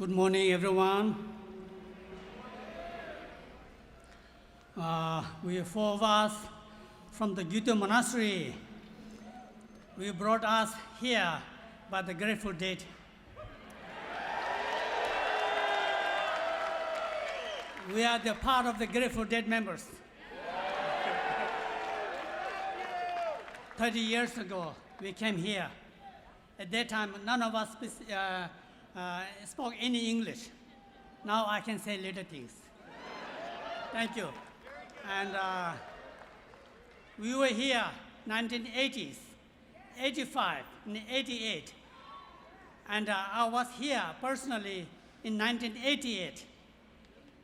Good morning, everyone. We are four of us from the Gyuto Monastery. We brought us here by the Grateful Dead. We are the part of the Grateful Dead members. 30 years ago, we came here. At that time, none of us spoke any English. Now I can say little things. Thank you. And we were here 1980s, 85, and 88. And I was here personally in 1988.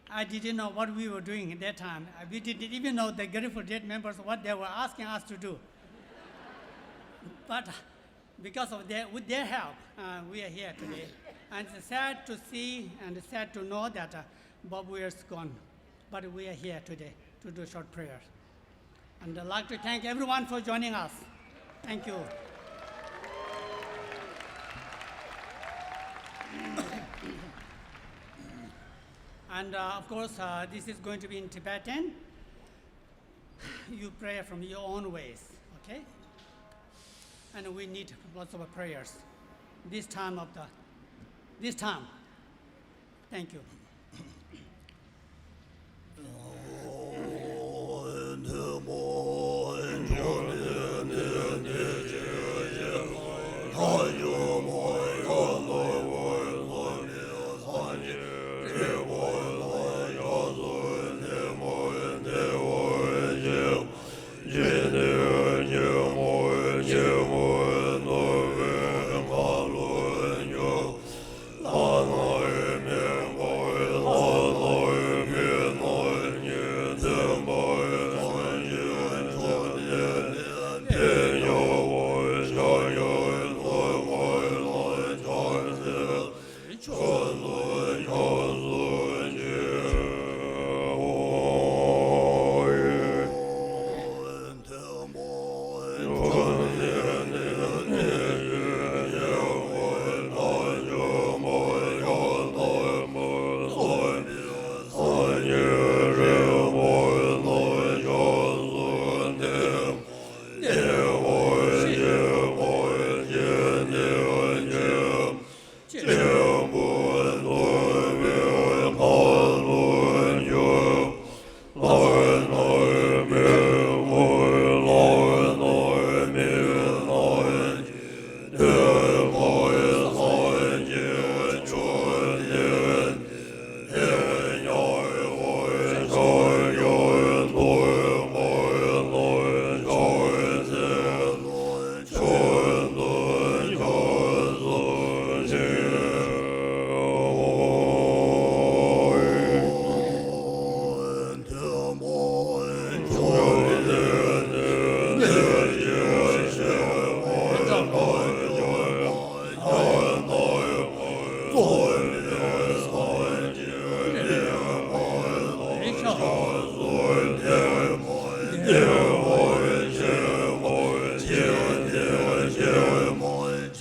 I didn't know what we were doing at that time. We didn't even know the Grateful Dead members, what they were asking us to do. But because of with their help, we are here today. And it's sad to see and sad to know that Bob Weir's gone. But we are here today to do short prayers. And I'd like to thank everyone for joining us. Thank you. And of course, this is going to be in Tibetan. You pray from your own ways, okay? And we need lots of prayers this time. Thank you.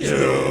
Joan.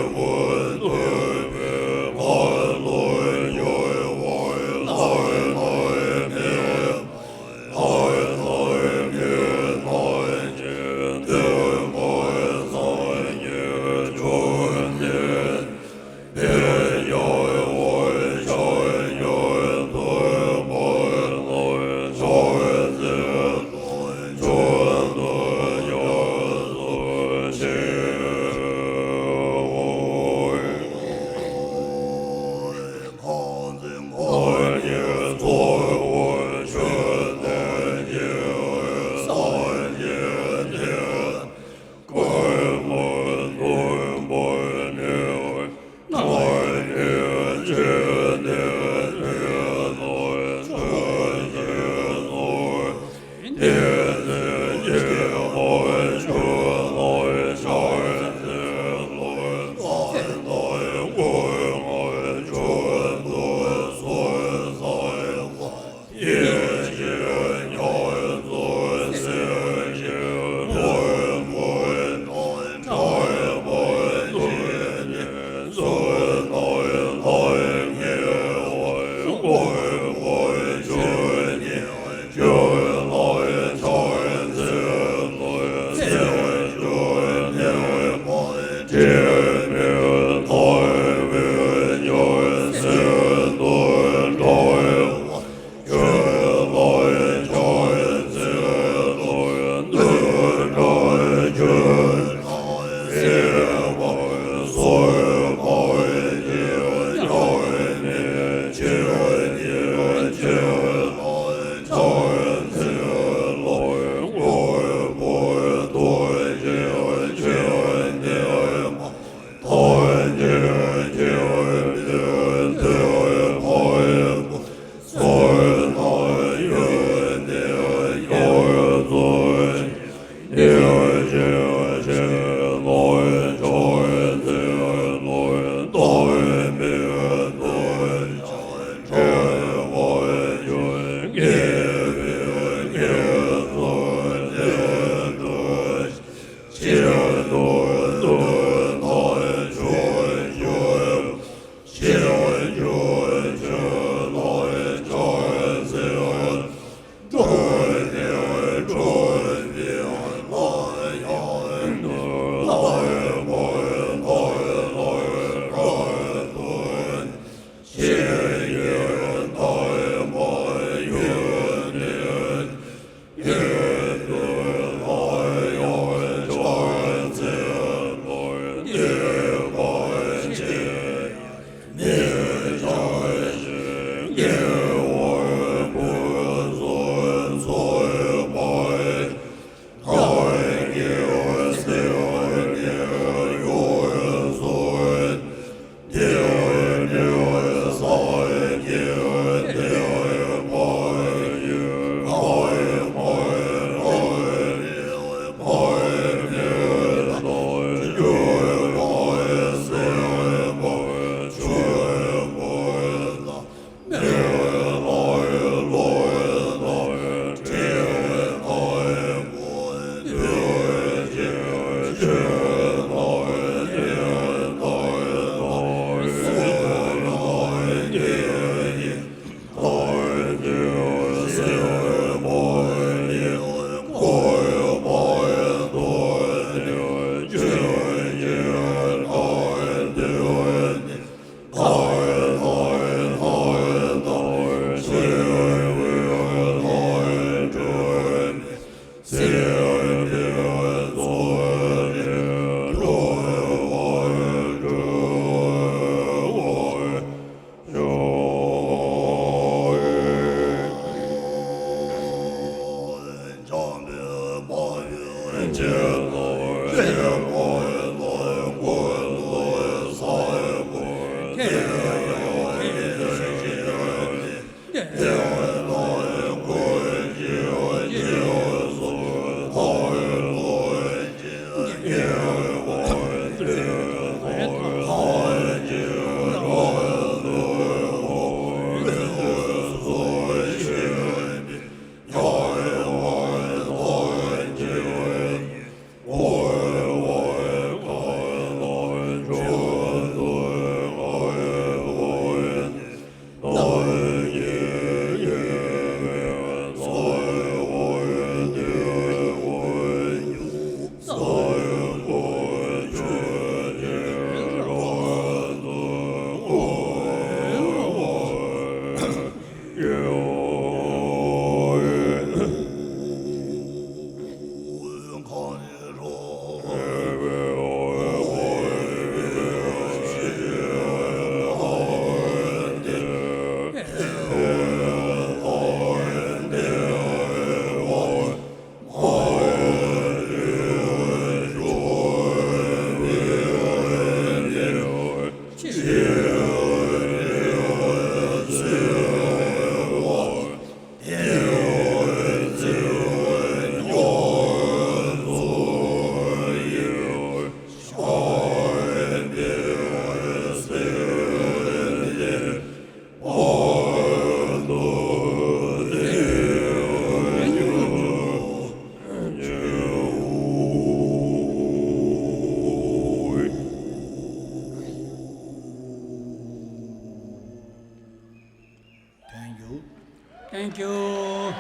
Thank you.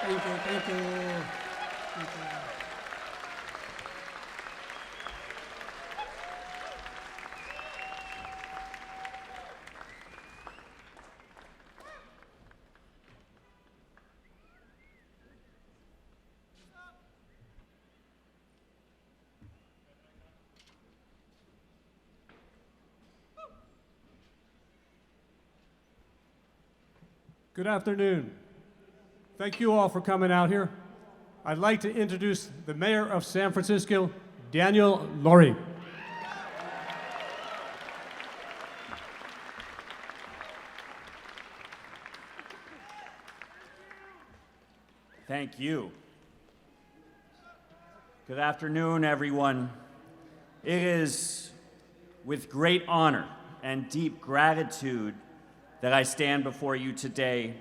Thank you. Thank you. Thank you. Good afternoon. Thank you all for coming out here. I'd like to introduce the Mayor of San Francisco, Daniel Lurie. Thank you. Good afternoon, everyone. It is with great honor and deep gratitude that I stand before you today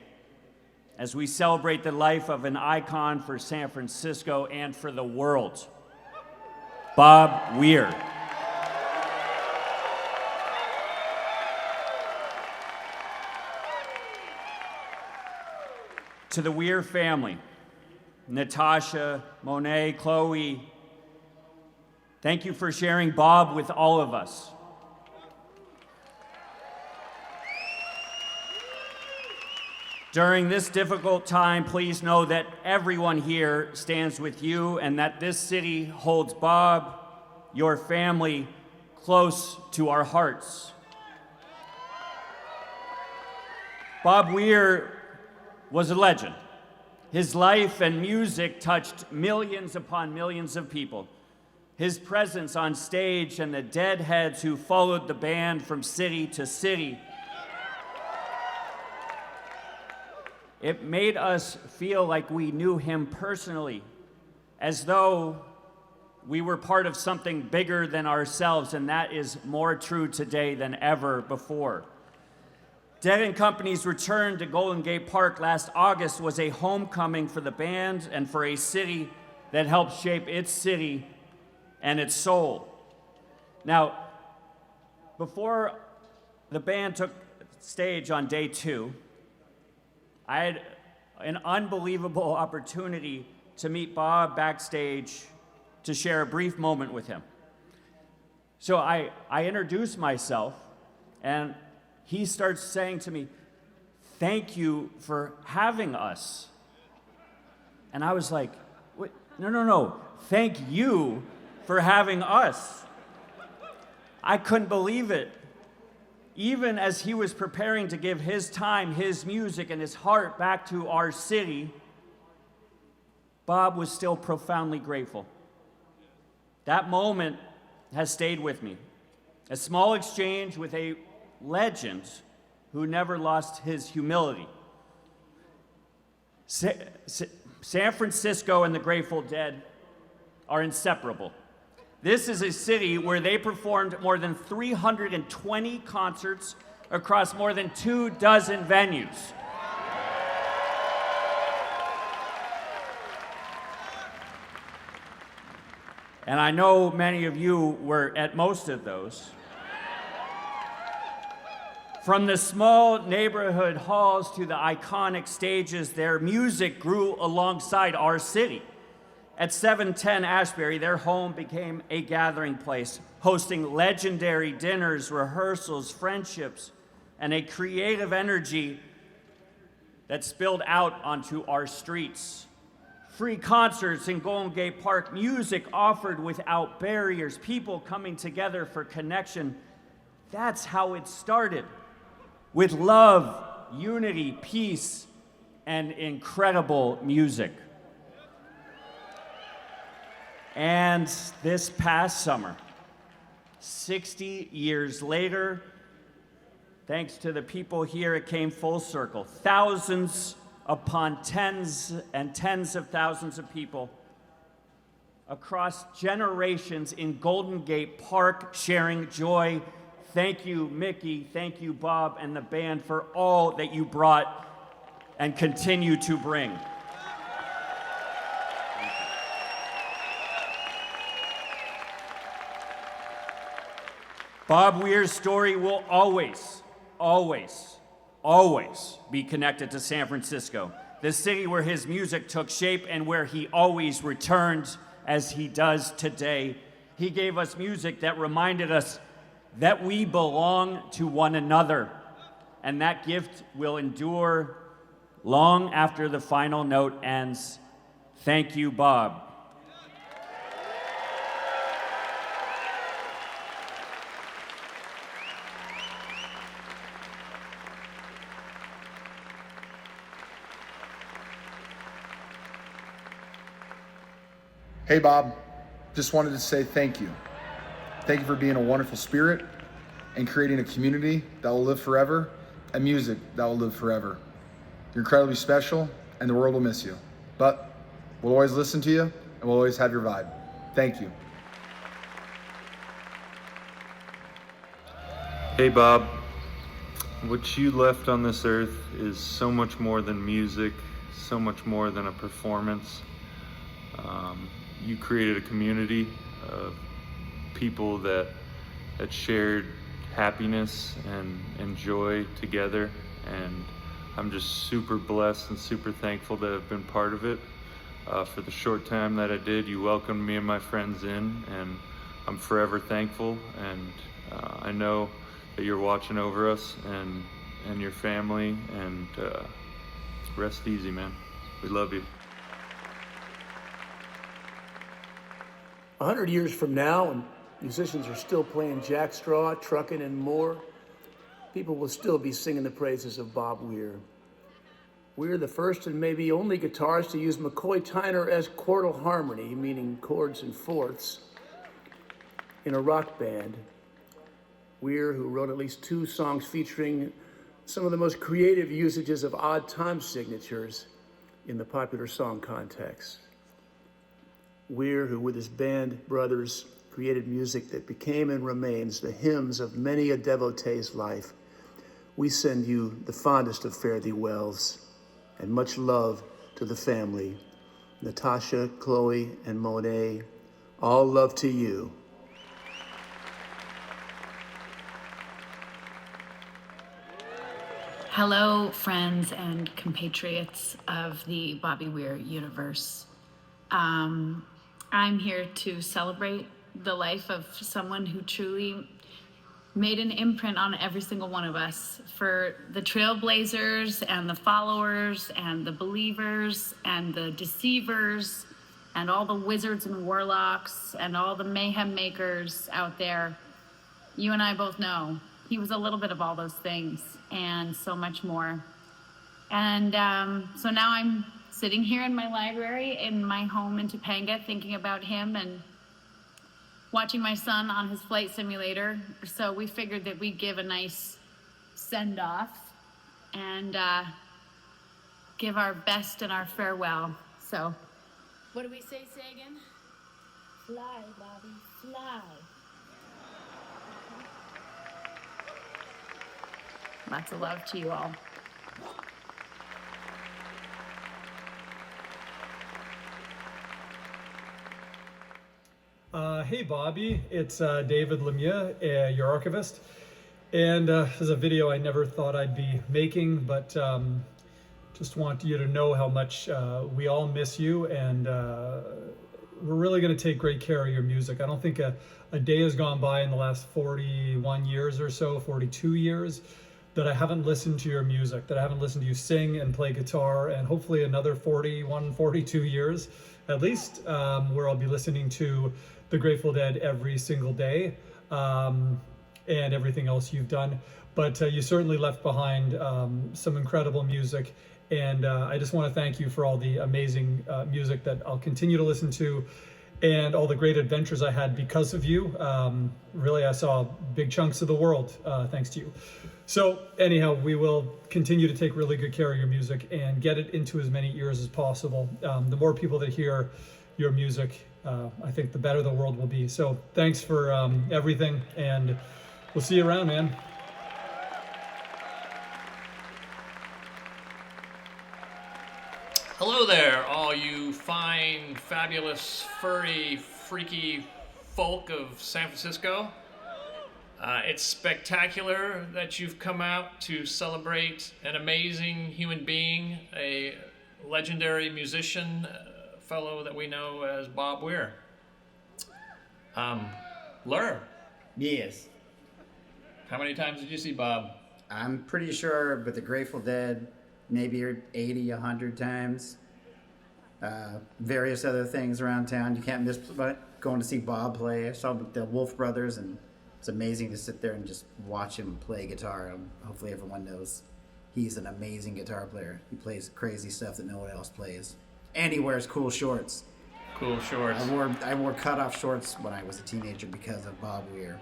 as we celebrate the life of an icon for San Francisco and for the world, Bob Weir. To the Weir family, Natasha, Monet, Chloe, thank you for sharing Bob with all of us. During this difficult time, please know that everyone here stands with you and that this city holds Bob, your family, close to our hearts. Bob Weir was a legend. His life and music touched millions upon millions of people. His presence on stage and the deadheads who followed the band from city to city, it made us feel like we knew him personally, as though we were part of something bigger than ourselves, and that is more true today than ever before. Dead & Company's return to Golden Gate Park last August was a homecoming for the band and for a city that helped shape its city and its soul. Now, before the band took stage on day 2, I had an unbelievable opportunity to meet Bob backstage to share a brief moment with him. So I introduced myself, and he starts saying to me, "Thank you for having us." And I was like, "What? No. Thank you for having us. I couldn't believe it. Even as he was preparing to give his time, his music, and his heart back to our city, Bob was still profoundly grateful. That moment has stayed with me. A small exchange with a legend who never lost his humility. San Francisco and the Grateful Dead are inseparable. This is a city where they performed more than 320 concerts across more than 24 venues. And I know many of you were at most of those. From the small neighborhood halls to the iconic stages, their music grew alongside our city. At 710 Ashbury, their home became a gathering place, hosting legendary dinners, rehearsals, friendships, and a creative energy that spilled out onto our streets. Free concerts in Golden Gate Park, music offered without barriers, people coming together for connection. That's how it started, with love, unity, peace, and incredible music. And this past summer, 60 years later, thanks to the people here, it came full circle. Thousands upon tens and tens of thousands of people across generations in Golden Gate Park sharing joy. Thank you, Mickey. Thank you, Bob, and the band for all that you brought and continue to bring. Bob Weir's story will always be connected to San Francisco, the city where his music took shape and where he always returned, as he does today. He gave us music that reminded us that we belong to one another, and that gift will endure long after the final note ends. Thank you, Bob. Hey, Bob, just wanted to say thank you. Thank you for being a wonderful spirit and creating a community that will live forever and music that will live forever. You're incredibly special and the world will miss you, but we'll always listen to you and we'll always have your vibe. Thank you. Hey, Bob, what you left on this earth is so much more than music, so much more than a performance. You created a community of people that shared happiness and joy together, and I'm just super blessed and super thankful to have been part of it. For the short time that I did, you welcomed me and my friends in, and I'm forever thankful, and I know that you're watching over us and your family, and rest easy, man. We love you. 100 years from now, and musicians are still playing jackstraw, trucking, and more, people will still be singing the praises of Bob Weir. We're the first and maybe only guitarist to use McCoy Tyner as chordal harmony, meaning chords and fourths, in a rock band. Weir, who wrote at least 2 songs featuring some of the most creative usages of odd time signatures in the popular song context. Weir, who with his band brothers created music that became and remains the hymns of many a devotee's life. We send you the fondest of fare thee wells and much love to the family. Natasha, Chloe, and Monet, all love to you. Hello, friends and compatriots of the Bobby Weir universe. I'm here to celebrate the life of someone who truly made an imprint on every single one of us. For the trailblazers and the followers and the believers and the deceivers and all the wizards and warlocks and all the mayhem makers out there. You and I both know he was a little bit of all those things and so much more. And so now I'm sitting here in my library in my home in Topanga thinking about him and watching my son on his flight simulator. So we figured that we'd give a nice send-off and give our best and our farewell. So what do we say again? Fly, Bobby, fly. Lots of love to you all. Hey Bobby, it's David Lemieux, your archivist. And this is a video I never thought I'd be making, but just want you to know how much we all miss you, and we're really going to take great care of your music. I don't think a day has gone by in the last 41 years or so, 42 years, that I haven't listened to your music, that I haven't listened to you sing and play guitar, and hopefully another 41, 42 years at least, where I'll be listening to the Grateful Dead every single day, and everything else you've done. But you certainly left behind some incredible music, and I just want to thank you for all the amazing music that I'll continue to listen to, and all the great adventures I had because of you. Really, I saw big chunks of the world thanks to you. So anyhow, we will continue to take really good care of your music and get it into as many ears as possible. The more people that hear your music, I think the better the world will be. So thanks for everything, and we'll see you around, man. Hello there, all you fine, fabulous, furry, freaky folk of San Francisco. It's spectacular that you've come out to celebrate an amazing human being, a legendary musician, fellow that we know as Bob Weir. Lur. Yes. How many times did you see Bob? I'm pretty sure with the Grateful Dead, maybe 80, 100 times. Various other things around town. You can't miss going to see Bob play. I saw the Wolf Brothers, and it's amazing to sit there and just watch him play guitar. Hopefully everyone knows he's an amazing guitar player. He plays crazy stuff that no one else plays. And he wears cool shorts. Cool shorts. I wore cutoff shorts when I was a teenager because of Bob Weir.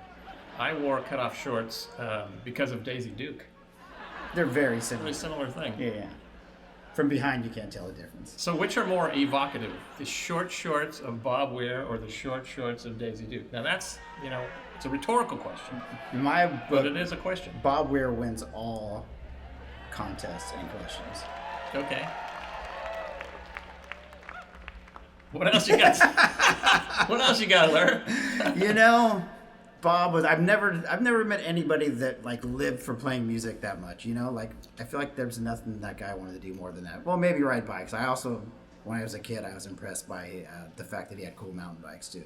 I wore cutoff shorts because of Daisy Duke. They're very similar. Very similar thing. Yeah. From behind, you can't tell the difference. So which are more evocative, the short shorts of Bob Weir or the short shorts of Daisy Duke? Now that's, it's a rhetorical question. In my book, but it is a question. Bob Weir wins all contests and questions. Okay. What else you got? What else you got, Larry? Bob was. I've never met anybody that lived for playing music that much. I feel like there's nothing that guy wanted to do more than that. Well, maybe ride bikes. I also, when I was a kid, I was impressed by the fact that he had cool mountain bikes too.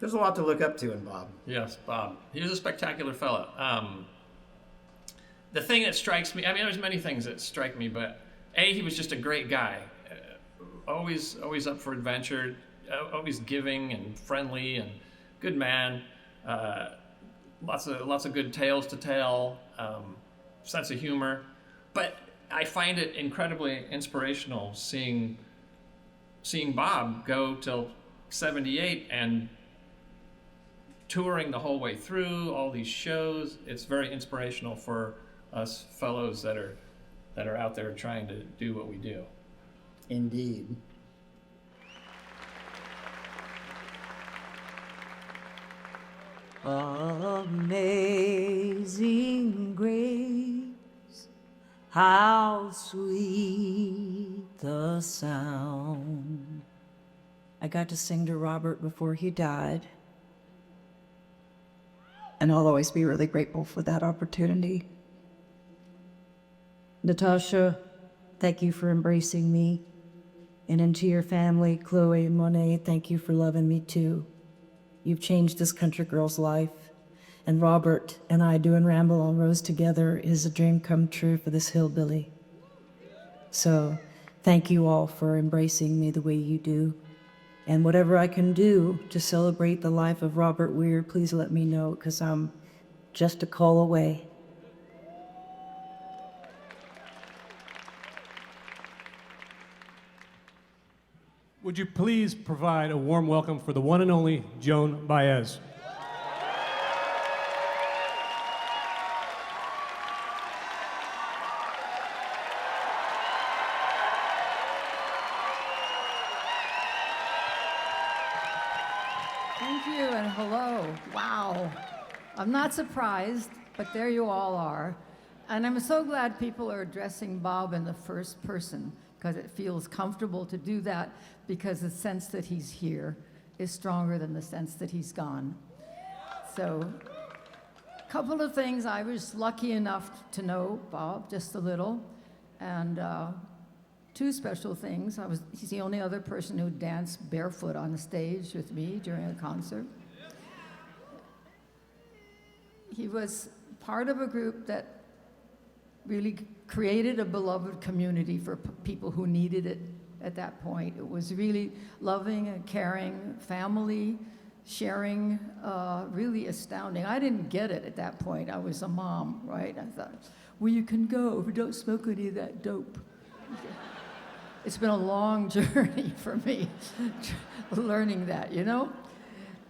There's a lot to look up to in Bob. Yes, Bob. He was a spectacular fellow. The thing that strikes me, there's many things that strike me, but he was just a great guy. Always up for adventure, always giving and friendly and good man. Lots of good tales to tell, sense of humor. But I find it incredibly inspirational seeing Bob go till 78 and touring the whole way through all these shows. It's very inspirational for us fellows that are out there trying to do what we do. Indeed. Amazing grace, how sweet the sound. I got to sing to Robert before he died, and I'll always be really grateful for that opportunity. Natasha, thank you for embracing me. And into your family, Chloe and Monet, thank you for loving me too. You've changed this country girl's life. And Robert and I doing Ramble on Rose together is a dream come true for this hillbilly. So thank you all for embracing me the way you do. And whatever I can do to celebrate the life of Robert Weir, please let me know, because I'm just a call away. Would you please provide a warm welcome for the one and only Joan Baez? Thank you and hello. Wow. I'm not surprised, but there you all are. And I'm so glad people are addressing Bob in the first person, because it feels comfortable to do that, because the sense that he's here is stronger than the sense that he's gone. So, a couple of things. I was lucky enough to know Bob just a little, and two special things. He's the only other person who danced barefoot on the stage with me during a concert. He was part of a group that really created a beloved community for people who needed it at that point. It was really loving and caring, family, sharing, really astounding. I didn't get it at that point. I was a mom, right? I thought, well, you can go, but don't smoke any of that dope. It's been a long journey for me, learning that, you know?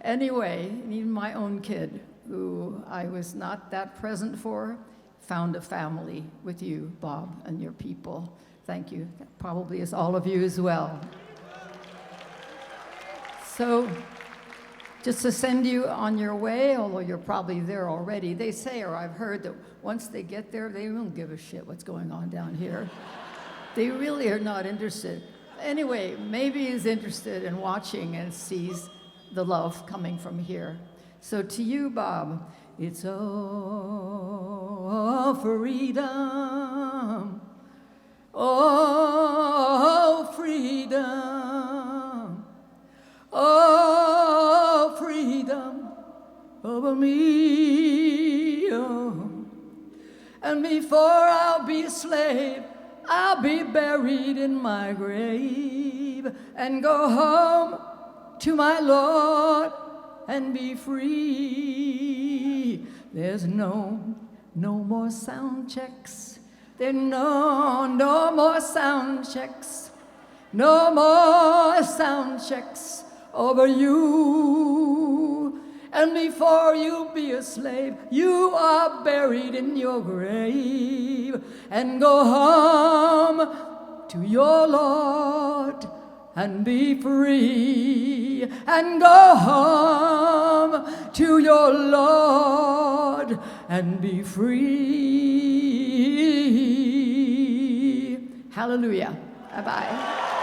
Anyway, even my own kid, who I was not that present for, found a family with you, Bob, and your people. Thank you. That probably is all of you as well. So, just to send you on your way, although you're probably there already, they say, or I've heard, that once they get there, they don't give a shit what's going on down here. They really are not interested. Anyway, maybe he's interested in watching and sees the love coming from here. So to you, Bob, it's all freedom, oh freedom, oh freedom over me. Oh. And before I'll be a slave, I'll be buried in my grave and go home to my Lord and be free. There's no more sound checks. There's no more sound checks. No more sound checks over you. And before you be a slave, you are buried in your grave and go home to your Lord and be free, and go home to your Lord and be free. Hallelujah. Bye-bye.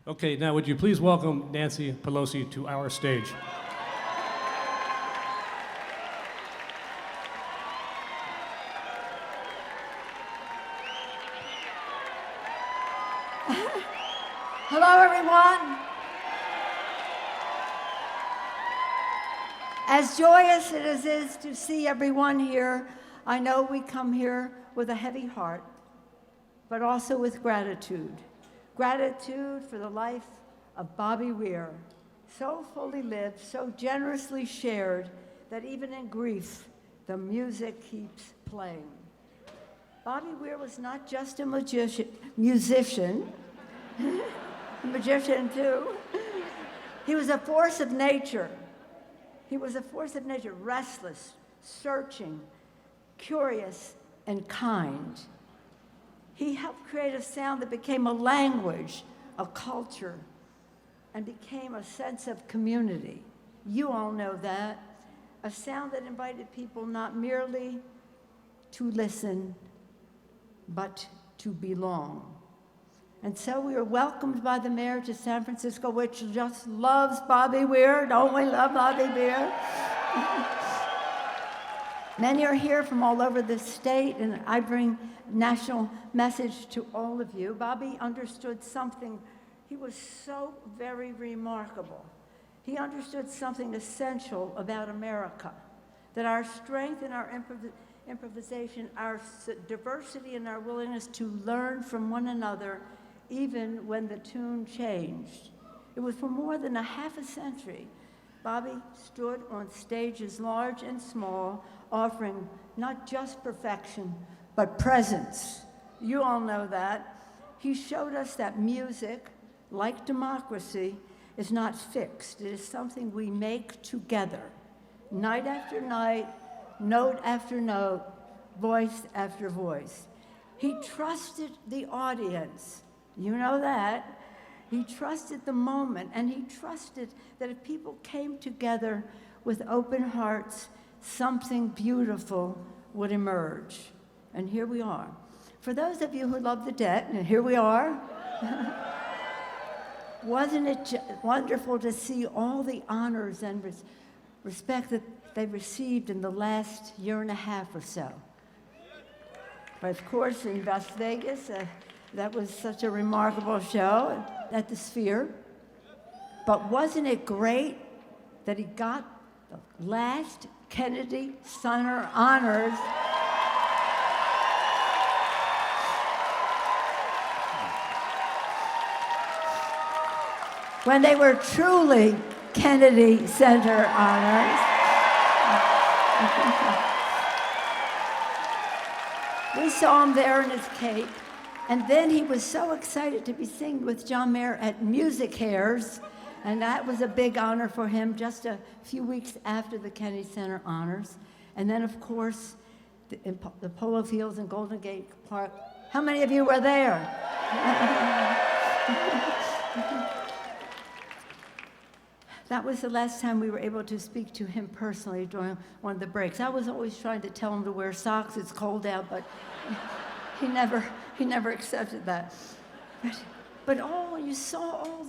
Okay, now would you please welcome Nancy Pelosi to our stage? Hello, everyone. As joyous as it is to see everyone here, I know we come here with a heavy heart, but also with gratitude. Gratitude for the life of Bobby Weir, so fully lived, so generously shared, that even in grief, the music keeps playing. Bobby Weir was not just a musician, a magician too. He was a force of nature. He was a force of nature, restless, searching, curious, and kind. He helped create a sound that became a language, a culture, and became a sense of community. You all know that. A sound that invited people not merely to listen, but to belong. And so we were welcomed by the mayor to San Francisco, which just loves Bobby Weir. Don't we love Bobby Weir? Many are here from all over the state, and I bring national message to all of you. Bobby understood something He was so very remarkable. He understood something essential about America, that our strength and our improvisation, our diversity and our willingness to learn from one another, even when the tune changed. It was for more than a half a century. Bobby stood on stages large and small, offering not just perfection, but presence. You all know that. He showed us that music, like democracy, is not fixed. It is something we make together, night after night, note after note, voice after voice. He trusted the audience. You know that. He trusted the moment, and he trusted that if people came together with open hearts, something beautiful would emerge. And here we are. For those of you who love the debt, and here we are, wasn't it wonderful to see all the honors and respect that they received in the last year and a half or so? But of course, in Las Vegas, that was such a remarkable show at the Sphere. But wasn't it great that he got the last Kennedy Center honors? When they were truly Kennedy Center honors. We saw him there in his cape, and then he was so excited to be singing with John Mayer at Music Hairs, and that was a big honor for him just a few weeks after the Kennedy Center honors. And then, of course, the Polo Fields in Golden Gate Park. How many of you were there? That was the last time we were able to speak to him personally during one of the breaks. I was always trying to tell him to wear socks, it's cold out, but he never accepted that. But you saw all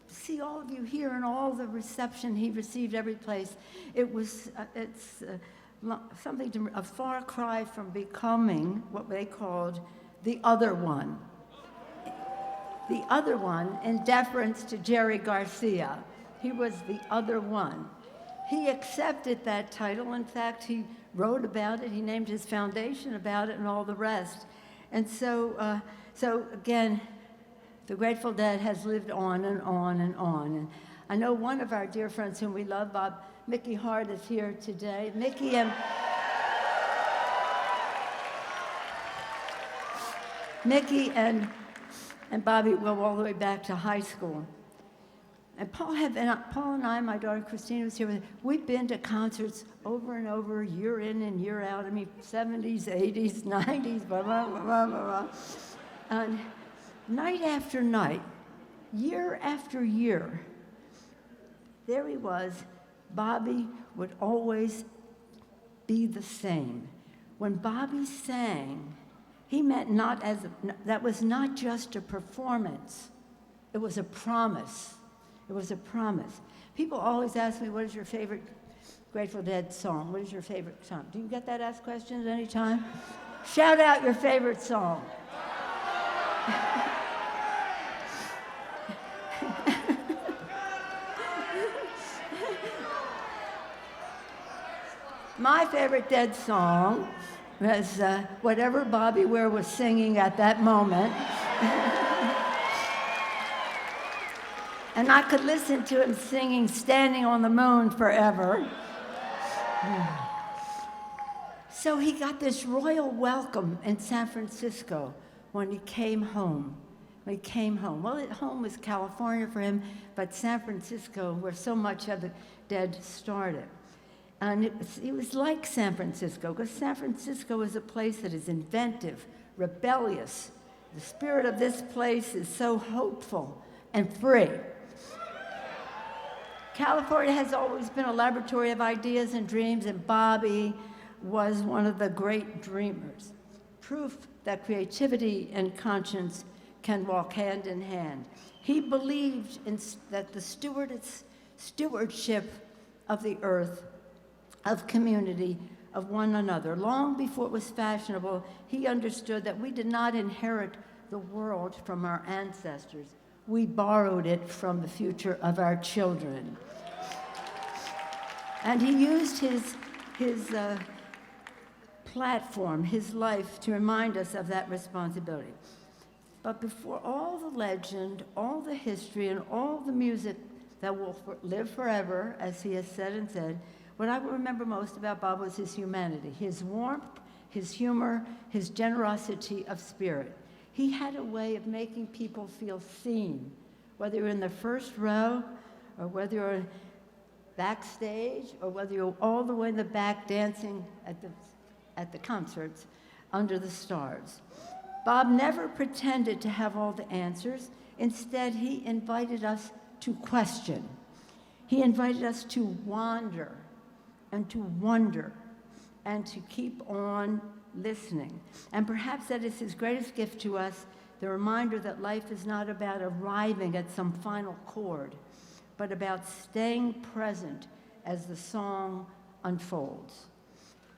see all of you here and all the reception he received every place. It's something a far cry from becoming what they called the other one. The other one, in deference to Jerry Garcia. He was the other one. He accepted that title. In fact, he wrote about it. He named his foundation about it and all the rest. And so again, the Grateful Dead has lived on and on and on. And I know one of our dear friends whom we love, Mickey Hart, is here today. Mickey and Bobby go all the way back to high school. And Paul and I, my daughter Christina was here with us. We've been to concerts over and over, year in and year out. I mean, 70s, 80s, 90s, blah, blah, blah, blah, blah. And night after night, year after year, there he was. Bobby would always be the same. When Bobby sang, he meant that was not just a performance, it was a promise. It was a promise. People always ask me, what is your favorite Grateful Dead song? What is your favorite song? Do you get that asked questions any time? Shout out your favorite song. My favorite Dead song was whatever Bobby Weir was singing at that moment. And I could listen to him singing Standing on the Moon forever. So he got this royal welcome in San Francisco when he came home. Well, home was California for him, but San Francisco, where so much of the Dead started. And it was like San Francisco, because San Francisco is a place that is inventive, rebellious. The spirit of this place is so hopeful and free. California has always been a laboratory of ideas and dreams, and Bobby was one of the great dreamers. Proof that creativity and conscience can walk hand in hand. He believed that the stewardship of the earth, of community, of one another. Long before it was fashionable, he understood that we did not inherit the world from our ancestors. We borrowed it from the future of our children. And he used his platform, his life, to remind us of that responsibility. But before all the legend, all the history, and all the music that will live forever, as he has said and said, what I remember most about Bob was his humanity, his warmth, his humor, his generosity of spirit. He had a way of making people feel seen, whether you're in the first row or whether you're backstage or whether you're all the way in the back dancing at the concerts under the stars. Bob never pretended to have all the answers. Instead, he invited us to question. He invited us to wander and to wonder and to keep on listening. And perhaps that is his greatest gift to us, the reminder that life is not about arriving at some final chord, but about staying present as the song unfolds.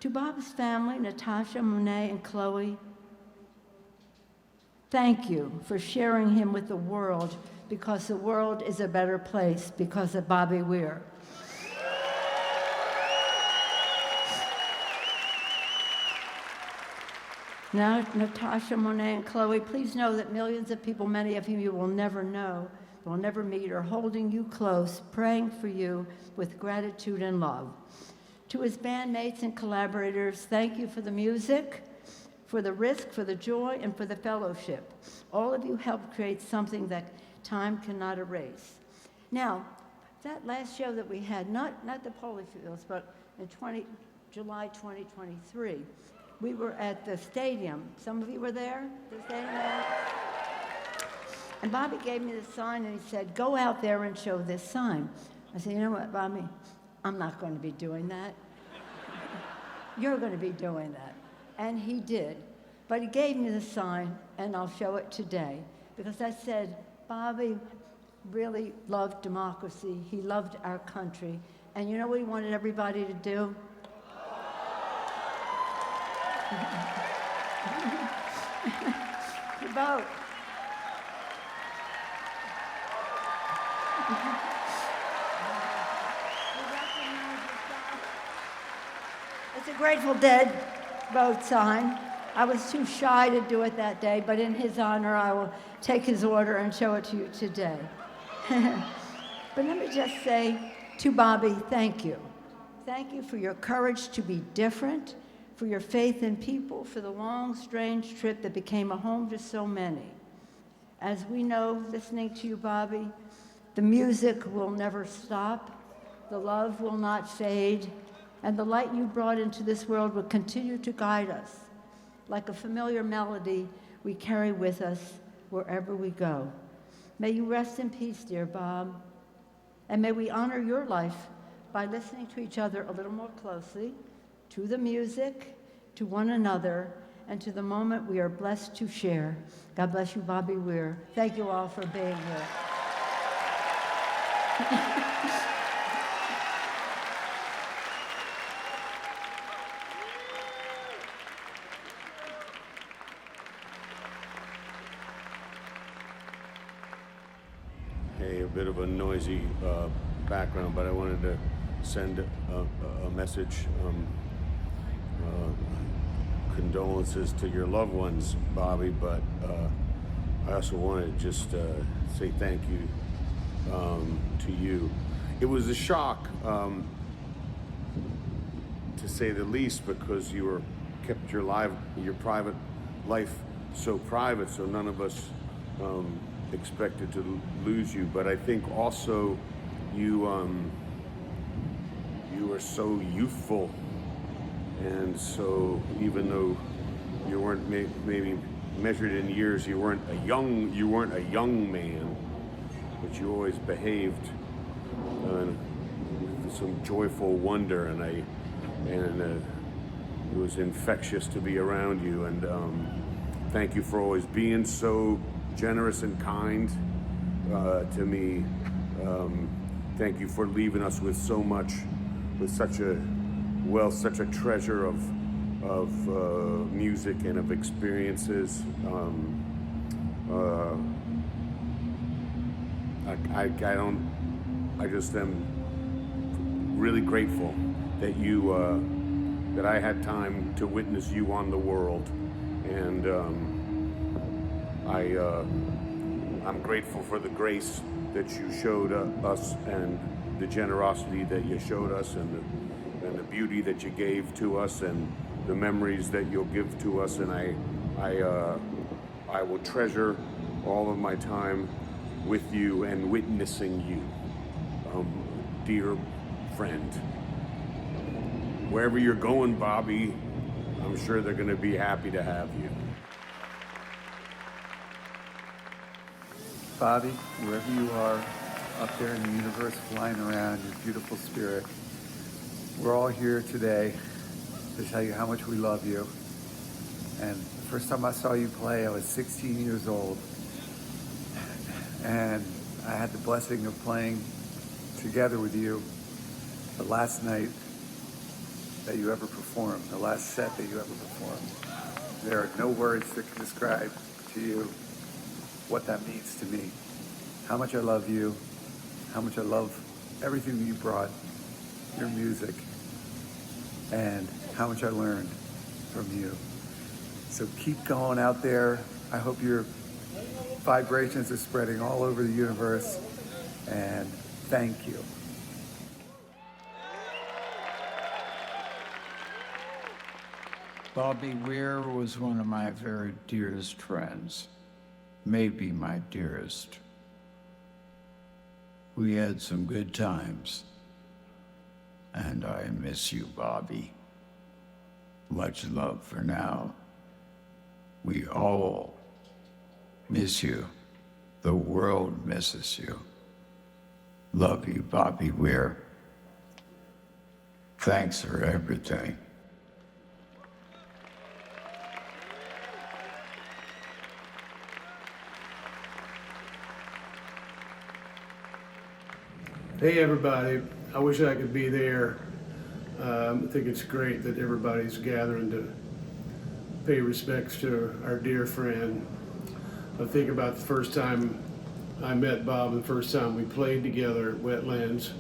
To Bob's family, Natasha, Monet, and Chloe, thank you for sharing him with the world, because the world is a better place because of Bobby Weir. Now, Natasha, Monet, and Chloe, please know that millions of people, many of whom you will never know, will never meet, are holding you close, praying for you with gratitude and love. To his bandmates and collaborators, thank you for the music, for the risk, for the joy, and for the fellowship. All of you helped create something that time cannot erase. Now, that last show that we had, not the Polyfields, but in July 2023, we were at the stadium. Some of you were there? The stadium there? And Bobby gave me the sign and he said, go out there and show this sign. I said, you know what, Bobby? I'm not going to be doing that. You're going to be doing that. And he did. But he gave me the sign, and I'll show it today. Because I said, Bobby really loved democracy. He loved our country. And you know what he wanted everybody to do? To vote. It's a Grateful Dead vote sign. I was too shy to do it that day, but in his honor, I will take his order and show it to you today. But let me just say to Bobby, thank you. Thank you for your courage to be different, for your faith in people, for the long, strange trip that became a home to so many. As we know, listening to you, Bobby, the music will never stop, the love will not fade, and the light you brought into this world will continue to guide us. Like a familiar melody we carry with us wherever we go. May you rest in peace, dear Bob, and may we honor your life by listening to each other a little more closely, to the music, to one another, and to the moment we are blessed to share. God bless you, Bobby Weir. Thank you all for being here. Hey, a bit of a noisy background, but I wanted to send a message. Condolences to your loved ones, Bobby, but I also wanted to just say thank you to you. It was a shock, to say the least, because you kept your private life so private, so none of us expected to lose you. But I think also you were so youthful. And so, even though you weren't maybe measured in years, you weren't a young man, but you always behaved with some joyful wonder, and it was infectious to be around you. And thank you for always being so generous and kind to me. Thank you for leaving us with so much, with such a treasure of music and of experiences. I just am really grateful that that I had time to witness you on the world, and I'm grateful for the grace that you showed us, and the generosity that you showed us, and the beauty that you gave to us, and the memories that you'll give to us. And I will treasure all of my time with you and witnessing you, dear friend. Wherever you're going, Bobby, I'm sure they're going to be happy to have you. Bobby, wherever you are, up there in the universe, flying around, your beautiful spirit, we're all here today to tell you how much we love you. And the first time I saw you play, I was 16 years old. And I had the blessing of playing together with you the last night that you ever performed, the last set that you ever performed. There are no words that can describe to you what that means to me. How much I love you, how much I love everything that you brought, your music, and how much I learned from you. So keep going out there. I hope your vibrations are spreading all over the universe, and thank you. Bobby Weir was one of my very dearest friends, maybe my dearest. We had some good times, and I miss you, Bobby. Much love for now. We all miss you. The world misses you. Love you, Bobby Weir. Thanks for everything. Hey everybody, I wish I could be there. I think it's great that everybody's gathering to pay respects to our dear friend. I think about the first time I met Bob, the first time we played together at Wetlands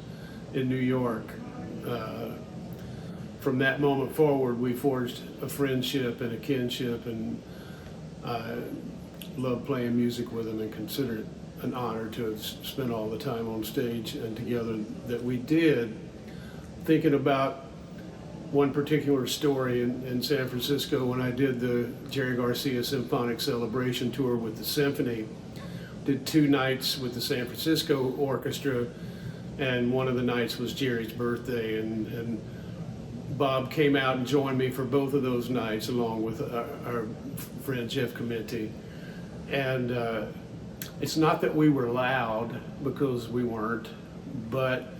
in New York. From that moment forward, we forged a friendship and a kinship, and I love playing music with him and consider it an honor to have spent all the time on stage and together that we did. Thinking about one particular story in San Francisco when I did the Jerry Garcia Symphonic Celebration Tour with the symphony, did 2 nights with the San Francisco Orchestra, and one of the nights was Jerry's birthday, and Bob came out and joined me for both of those nights along with our friend Jeff Comenti. And it's not that we were loud, because we weren't, but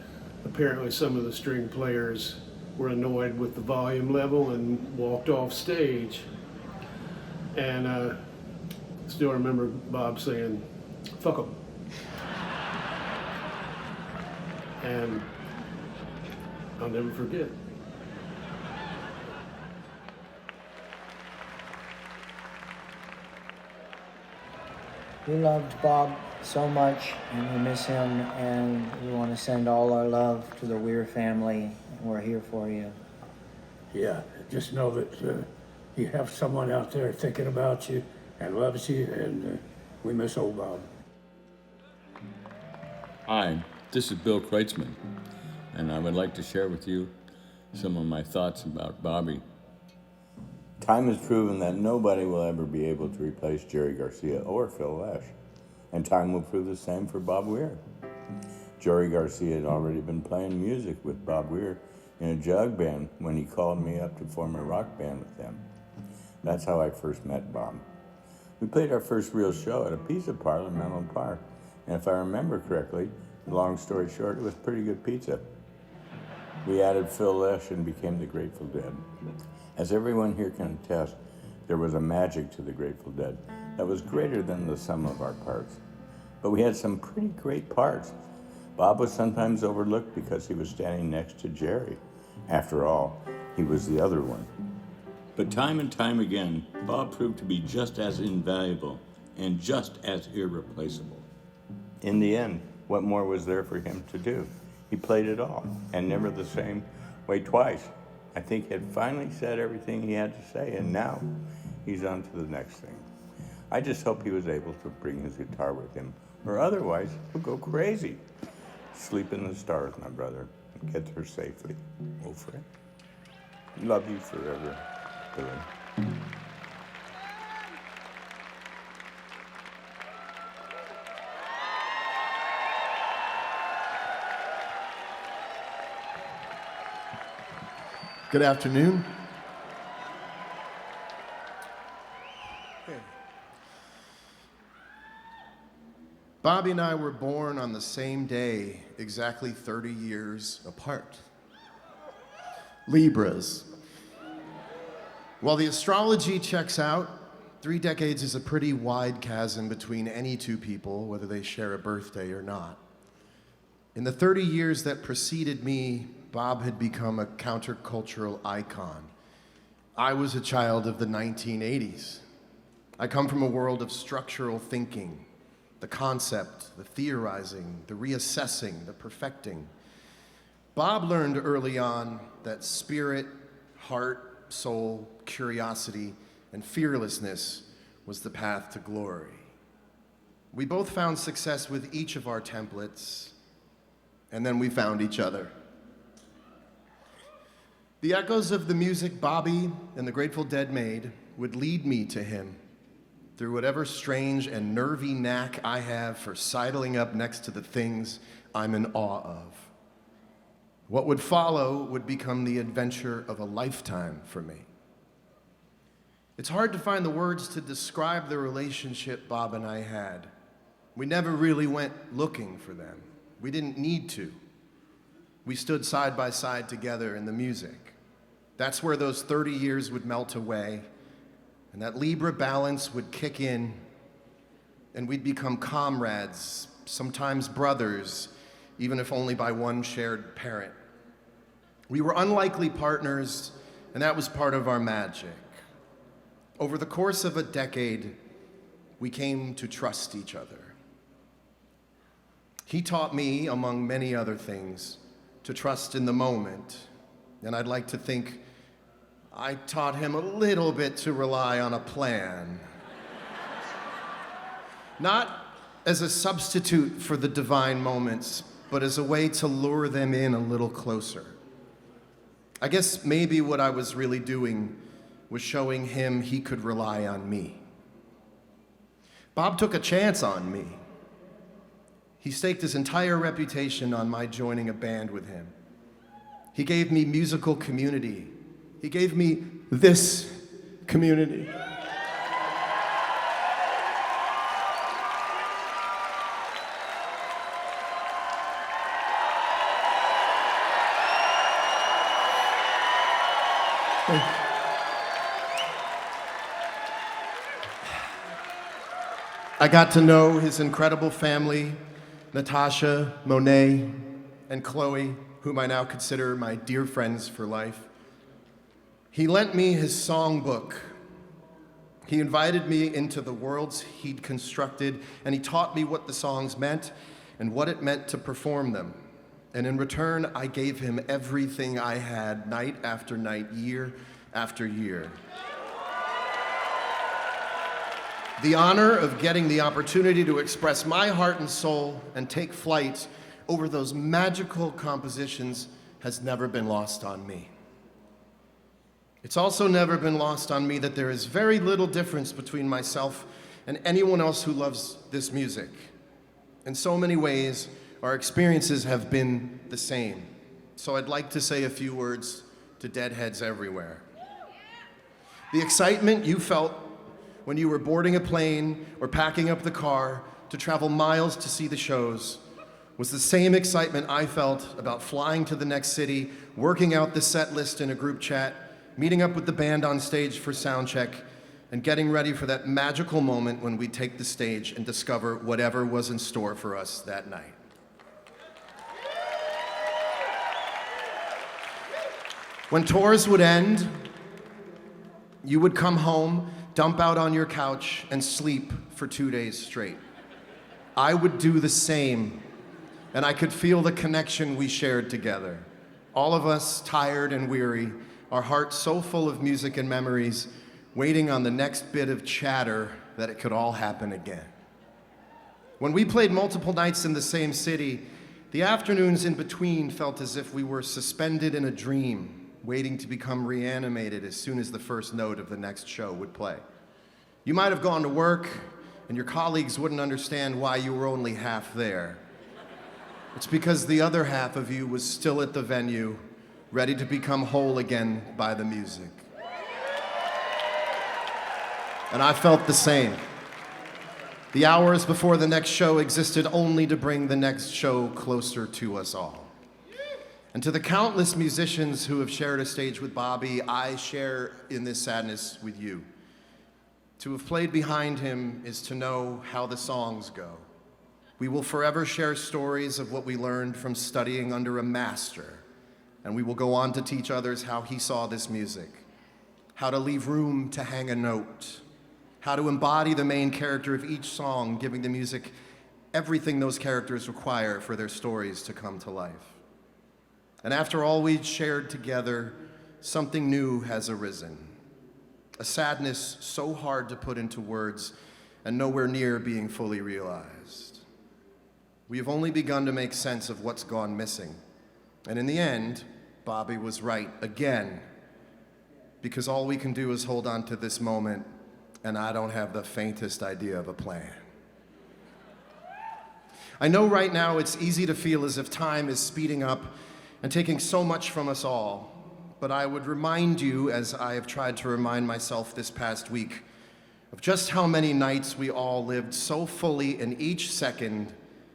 apparently some of the string players were annoyed with the volume level and walked off stage. And I still remember Bob saying, "Fuck 'em." And I'll never forget. We loved Bob so much, and we miss him, and we want to send all our love to the Weir family, and we're here for you. Yeah, just know that you have someone out there thinking about you and loves you, and we miss old Bob. Hi, this is Bill Kreutzmann, and I would like to share with you some of my thoughts about Bobby. Time has proven that nobody will ever be able to replace Jerry Garcia or Phil Lesh, and time will prove the same for Bob Weir. Jerry Garcia had already been playing music with Bob Weir in a jug band when he called me up to form a rock band with him. That's how I first met Bob. We played our first real show at a pizza parlor in Menlo Park, and if I remember correctly, long story short, it was pretty good pizza. We added Phil Lesh and became the Grateful Dead. As everyone here can attest, there was a magic to the Grateful Dead that was greater than the sum of our parts. But we had some pretty great parts. Bob was sometimes overlooked because he was standing next to Jerry. After all, he was the other one. But time and time again, Bob proved to be just as invaluable and just as irreplaceable. In the end, What more was there for him to do? He played it all, and never the same way twice. I think he had finally said everything he had to say, and now he's on to the next thing. I just hope he was able to bring his guitar with him, or otherwise he'll go crazy. Sleep in the stars, my brother, and get there safely. Old friend. Love you forever, Billy. Good afternoon. Bobby and I were born on the same day, exactly 30 years apart. Libras. While the astrology checks out, 3 decades is a pretty wide chasm between any two people, whether they share a birthday or not. In the 30 years that preceded me, Bob had become a countercultural icon. I was a child of the 1980s. I come from a world of structural thinking, the concept, the theorizing, the reassessing, the perfecting. Bob learned early on that spirit, heart, soul, curiosity, and fearlessness was the path to glory. We both found success with each of our templates, and then we found each other. The echoes of the music Bobby and the Grateful Dead made would lead me to him through whatever strange and nervy knack I have for sidling up next to the things I'm in awe of. What would follow would become the adventure of a lifetime for me. It's hard to find the words to describe the relationship Bob and I had. We never really went looking for them. We didn't need to. We stood side by side together in the music. That's where those 30 years would melt away, and that Libra balance would kick in, and we'd become comrades, sometimes brothers, even if only by one shared parent. We were unlikely partners, and that was part of our magic. Over the course of a decade, we came to trust each other. He taught me, among many other things, to trust in the moment, and I'd like to think I taught him a little bit to rely on a plan. Not as a substitute for the divine moments, but as a way to lure them in a little closer. I guess maybe what I was really doing was showing him he could rely on me. Bob took a chance on me. He staked his entire reputation on my joining a band with him. He gave me musical community. He gave me this community. I got to know his incredible family, Natasha, Monet, and Chloe, whom I now consider my dear friends for life. He lent me his songbook. He invited me into the worlds he'd constructed, and he taught me what the songs meant and what it meant to perform them. And in return, I gave him everything I had, night after night, year after year. The honor of getting the opportunity to express my heart and soul and take flight over those magical compositions has never been lost on me. It's also never been lost on me that there is very little difference between myself and anyone else who loves this music. In so many ways, our experiences have been the same. So I'd like to say a few words to deadheads everywhere. The excitement you felt when you were boarding a plane or packing up the car to travel miles to see the shows was the same excitement I felt about flying to the next city, working out the set list in a group chat, meeting up with the band on stage for sound check, and getting ready for that magical moment when we take the stage and discover whatever was in store for us that night. When tours would end, you would come home, dump out on your couch, and sleep for 2 days straight. I would do the same and I could feel the connection we shared together. All of us tired and weary, our hearts so full of music and memories, waiting on the next bit of chatter that it could all happen again. When we played multiple nights in the same city, the afternoons in between felt as if we were suspended in a dream, waiting to become reanimated as soon as the first note of the next show would play. You might have gone to work, and your colleagues wouldn't understand why you were only half there. It's because the other half of you was still at the venue, ready to become whole again by the music. And I felt the same. The hours before the next show existed only to bring the next show closer to us all. And to the countless musicians who have shared a stage with Bobby, I share in this sadness with you. To have played behind him is to know how the songs go. We will forever share stories of what we learned from studying under a master, and we will go on to teach others how he saw this music, how to leave room to hang a note, how to embody the main character of each song, giving the music everything those characters require for their stories to come to life. And after all we'd shared together, something new has arisen. A sadness so hard to put into words and nowhere near being fully realized. We have only begun to make sense of what's gone missing. And in the end, Bobby was right again, because all we can do is hold on to this moment, and I don't have the faintest idea of a plan. I know right now it's easy to feel as if time is speeding up and taking so much from us all, but I would remind you, as I have tried to remind myself this past week, of just how many nights we all lived so fully in each second,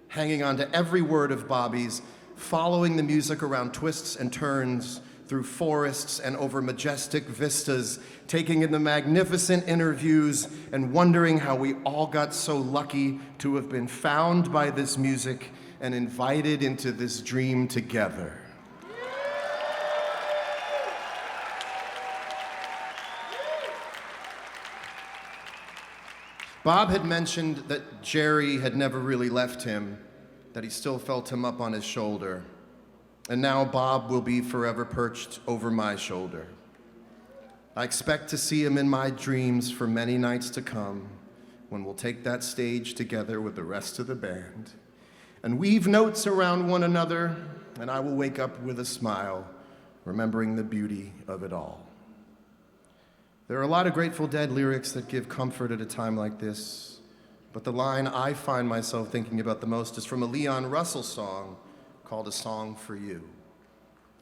hanging on to every word of Bobby's, following the music around twists and turns, through forests and over majestic vistas, taking in the magnificent interviews and wondering how we all got so lucky to have been found by this music and invited into this dream together. Bob had mentioned that Jerry had never really left him, that he still felt him up on his shoulder. And now Bob will be forever perched over my shoulder. I expect to see him in my dreams for many nights to come, when we'll take that stage together with the rest of the band and weave notes around one another, and I will wake up with a smile, remembering the beauty of it all. There are a lot of Grateful Dead lyrics that give comfort at a time like this, but the line I find myself thinking about the most is from a Leon Russell song called A Song for You.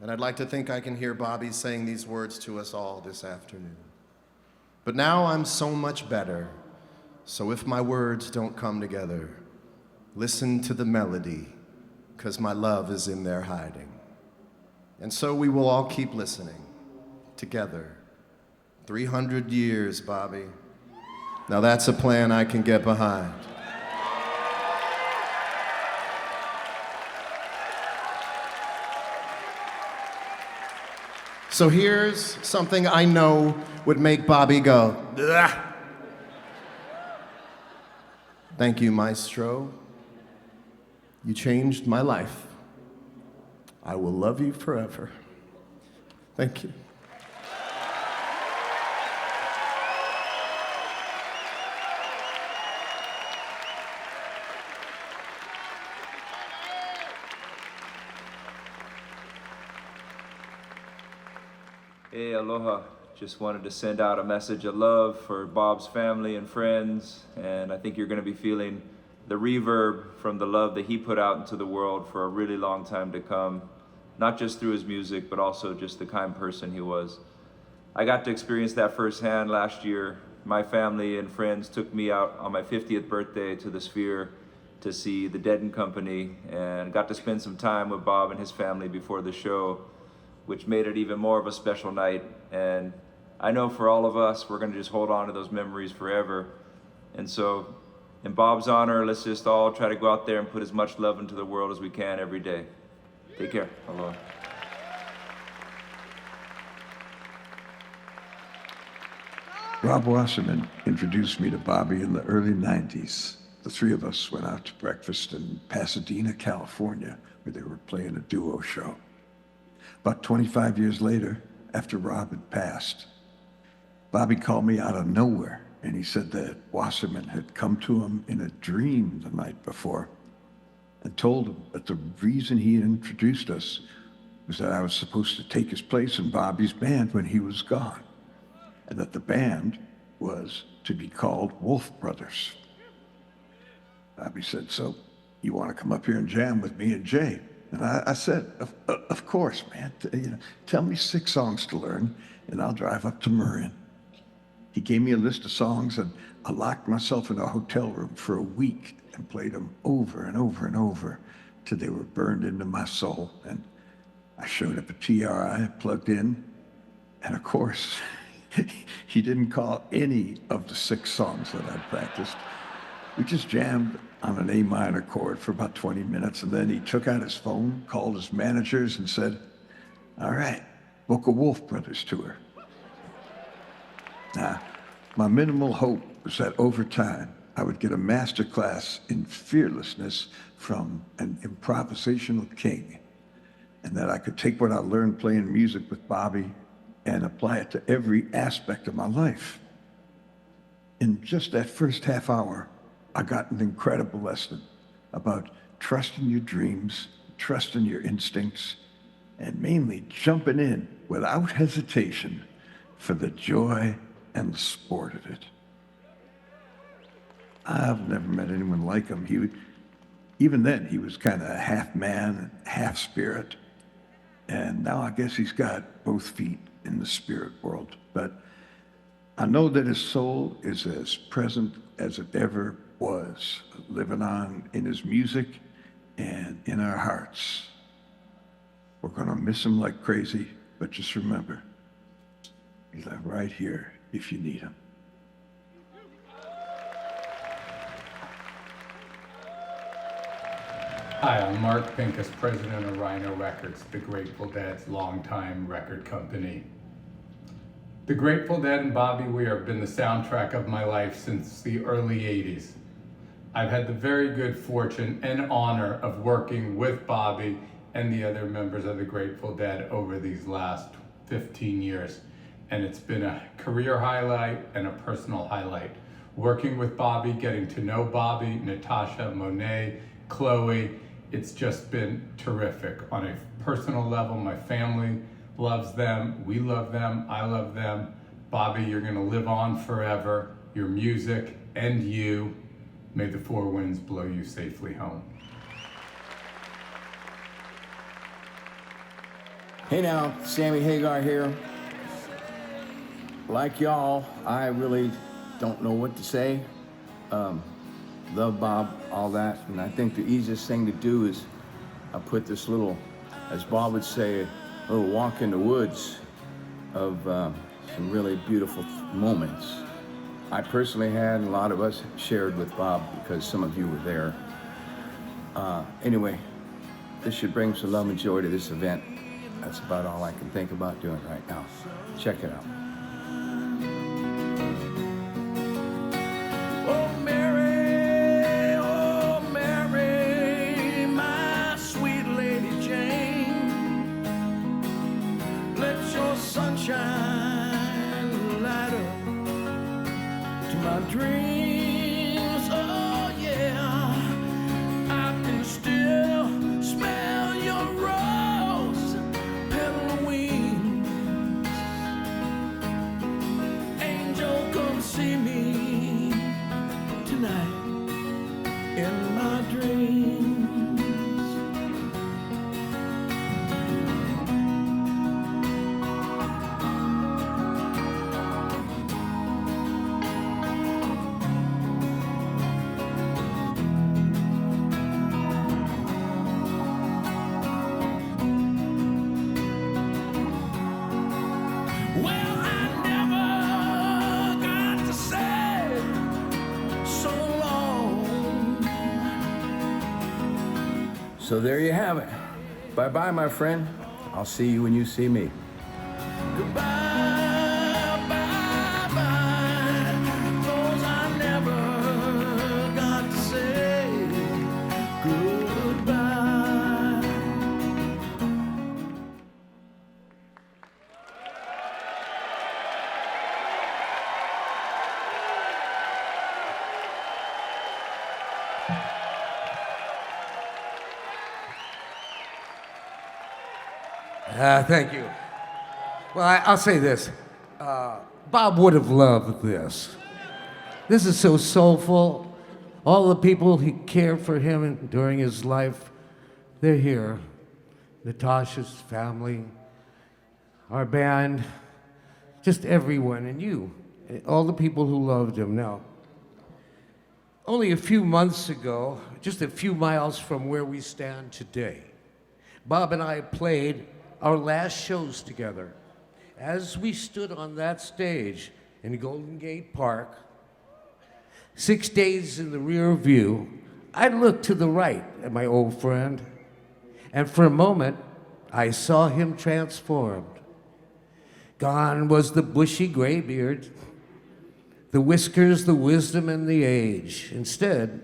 And I'd like to think I can hear Bobby saying these words to us all this afternoon. But now I'm so much better, so if my words don't come together, listen to the melody, 'cause my love is in there hiding. And so we will all keep listening, together. 300 years, Bobby. Now that's a plan I can get behind. So here's something I know would make Bobby go, "Ugh." Thank you, Maestro. You changed my life. I will love you forever. Thank you. Hey, aloha. Just wanted to send out a message of love for Bob's family and friends, and I think you're going to be feeling the reverb from the love that he put out into the world for a really long time to come, not just through his music, but also just the kind person he was. I got to experience that firsthand last year. My family and friends took me out on my 50th birthday to the Sphere to see the Dead and Company, and got to spend some time with Bob and his family before the show, which made it even more of a special night. And I know for all of us, we're gonna just hold on to those memories forever. And so, in Bob's honor, let's just all try to go out there and put as much love into the world as we can every day. Take care. Aloha. Rob Wasserman introduced me to Bobby in the early 90s. the three of us went out to breakfast in Pasadena, California, where they were playing a duo show. About 25 years later, after Rob had passed, Bobby called me out of nowhere, and he said that Wasserman had come to him in a dream the night before and told him that the reason he had introduced us was that I was supposed to take his place in Bobby's band when he was gone, and that the band was to be called Wolf Brothers. Bobby said, "So you want to come up here and jam with me and Jay?" And I said, of course, man. Tell me 6 songs to learn, and I'll drive up to Marin. He gave me a list of songs, and I locked myself in a hotel room for a week and played them over and over and over till they were burned into my soul. And I showed up at TRI, plugged in, and of course, he didn't call any of the 6 songs that I'd practiced. We just jammed on an A minor chord for about 20 minutes, and then he took out his phone, called his managers, and said, "All right, book a Wolf Brothers tour." Now, my minimal hope was that over time, I would get a master class in fearlessness from an improvisational king, and that I could take what I learned playing music with Bobby and apply it to every aspect of my life. In just that first half hour, I got an incredible lesson about trusting your dreams, trusting your instincts, and mainly jumping in without hesitation for the joy and the sport of it. I've never met anyone like him. Even then, he was kind of half man, half spirit. And now I guess he's got both feet in the spirit world. But I know that his soul is as present as it ever was, living on in his music and in our hearts. We're gonna miss him like crazy, but just remember, he's right here if you need him. Hi, I'm Mark Pincus, president of Rhino Records, the Grateful Dead's longtime record company. The Grateful Dead and Bobby Weir have been the soundtrack of my life since the early 80s. I've had the very good fortune and honor of working with Bobby and the other members of the Grateful Dead over these last 15 years. And it's been a career highlight and a personal highlight. Working with Bobby, getting to know Bobby, Natasha, Monet, Chloe, it's just been terrific. On a personal level, my family loves them, we love them, I love them. Bobby, you're gonna live on forever. Your music and you, may the 4 winds blow you safely home. Hey now, Sammy Hagar here. Like y'all, I really don't know what to say. Love Bob, all that, and I think the easiest thing to do is I put this little, as Bob would say, a little walk in the woods of some really beautiful moments I personally had, and a lot of us shared with Bob because some of you were there. Anyway, this should bring some love and joy to this event. That's about all I can think about doing right now. Check it out. Oh Mary, my sweet Lady Jane, let your sunshine light up to my dreams. Oh yeah, I can still smell your rose petal wings. Angel, come see me tonight in my dreams. Well, I never got to say so long. So there you have it. Bye-bye, my friend. I'll see you when you see me. Goodbye, bye-bye, 'cause I never got to say Thank you. Well, I'll say this. Bob would have loved this. This is so soulful. All the people who cared for him during his life, they're here. Natasha's family, our band, just everyone, and you, all the people who loved him. Now, only a few months ago, just a few miles from where we stand today, Bob and I played our last shows together. As we stood on that stage in Golden Gate Park, 6 days in the rear view, I looked to the right at my old friend, and for a moment, I saw him transformed. Gone was the bushy gray beard, the whiskers, the wisdom, and the age. Instead,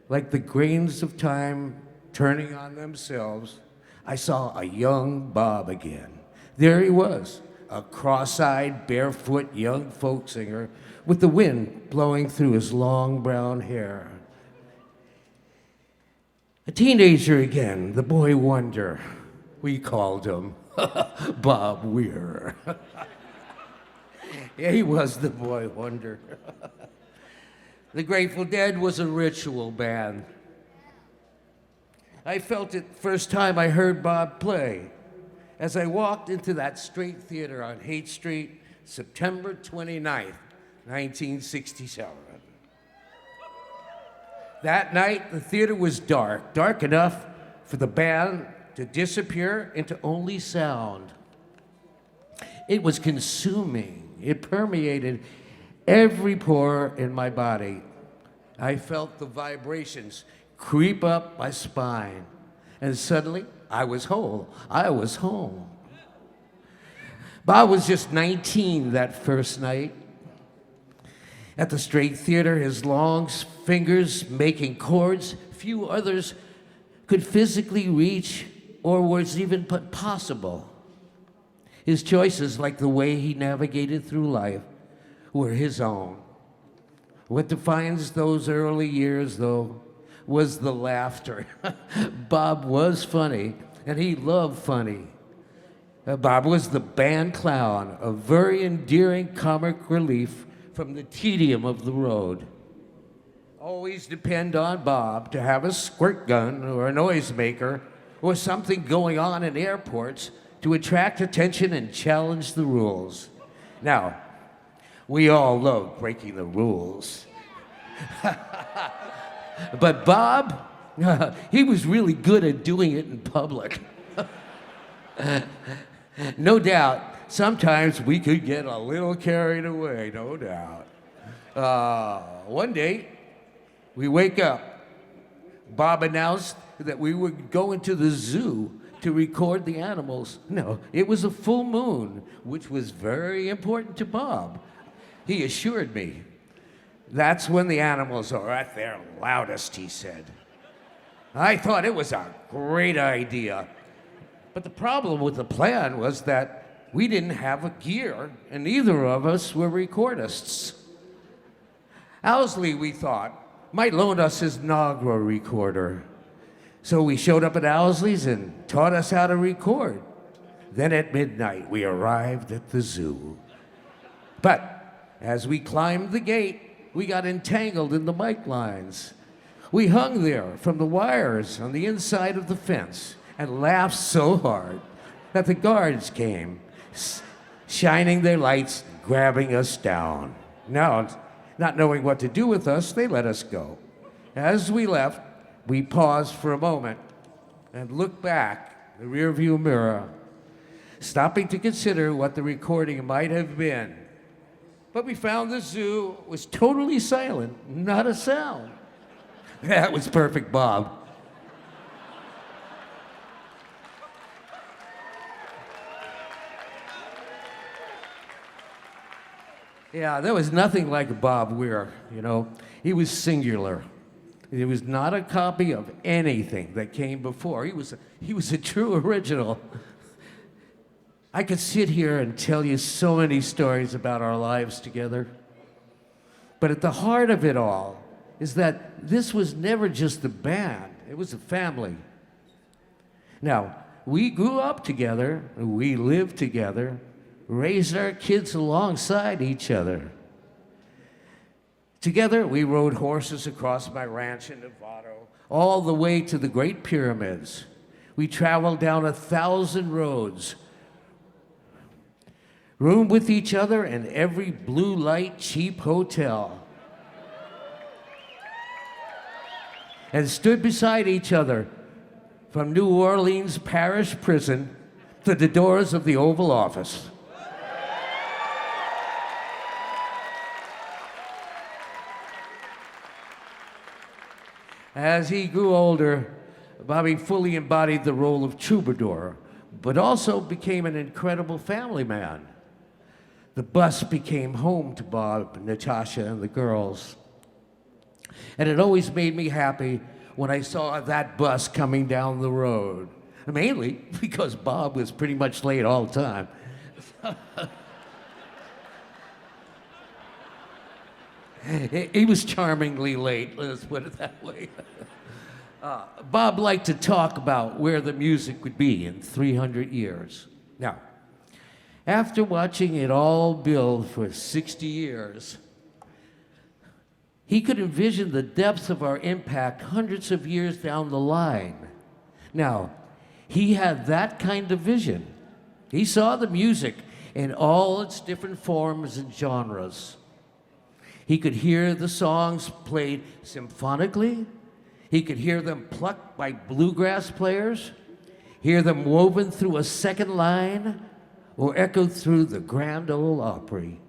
like the grains of time turning on themselves, I saw a young Bob again. There he was, a cross-eyed, barefoot young folk singer with the wind blowing through his long brown hair. A teenager again, the boy wonder. We called him Bob Weir. Yeah, he was the boy wonder. The Grateful Dead was a ritual band. I felt it the first time I heard Bob play as I walked into that Straight Theater on Haight Street, September 29th, 1967. That night, the theater was dark, dark enough for the band to disappear into only sound. It was consuming. It permeated every pore in my body. I felt the vibrations creep up my spine, and suddenly I was whole. I was home. Bob was just 19 that first night. At the Straight Theater, his long fingers making chords few others could physically reach or was even possible. His choices, like the way he navigated through life, were his own. What defines those early years, though, was the laughter. Bob was funny, and he loved funny. Bob was the band clown, a very endearing comic relief from the tedium of the road. Always depend on Bob to have a squirt gun or a noisemaker or something going on in airports to attract attention and challenge the rules. Now, we all love breaking the rules. But Bob, he was really good at doing it in public. No doubt, sometimes we could get a little carried away, no doubt. One day, we wake up. Bob announced that we were going to the zoo to record the animals. No, it was a full moon, which was very important to Bob. He assured me. That's when the animals are at their loudest, he said. I thought it was a great idea. But the problem with the plan was that we didn't have a gear, and neither of us were recordists. Owsley, we thought, might loan us his Nagra recorder. So we showed up at Owsley's and taught us how to record. Then at midnight, we arrived at the zoo. But as we climbed the gate, we got entangled in the mic lines. We hung there from the wires on the inside of the fence and laughed so hard that the guards came, shining their lights, grabbing us down. Now, not knowing what to do with us, they let us go. As we left, we paused for a moment and looked back in the rearview mirror, stopping to consider what the recording might have been. But we found the zoo was totally silent, not a sound. That was perfect, Bob. Yeah, there was nothing like Bob Weir, you know. He was singular. He was not a copy of anything that came before. He was a true original. I could sit here and tell you so many stories about our lives together. But at the heart of it all is that this was never just a band. It was a family. Now, we grew up together, we lived together, raised our kids alongside each other. Together, we rode horses across my ranch in Novato, all the way to the Great Pyramids. We traveled down 1,000 roads, roomed with each other in every blue light cheap hotel, and stood beside each other from New Orleans Parish Prison to the doors of the Oval Office. As he grew older, Bobby fully embodied the role of troubadour, but also became an incredible family man. The bus became home to Bob, Natasha, and the girls. And it always made me happy when I saw that bus coming down the road, mainly because Bob was pretty much late all the time. He was charmingly late, let's put it that way. Bob liked to talk about where the music would be in 300 years. Now, after watching it all build for 60 years, he could envision the depth of our impact hundreds of years down the line. Now, he had that kind of vision. He saw the music in all its different forms and genres. He could hear the songs played symphonically. He could hear them plucked by bluegrass players, hear them woven through a second line, or echoed through the Grand Ole Opry.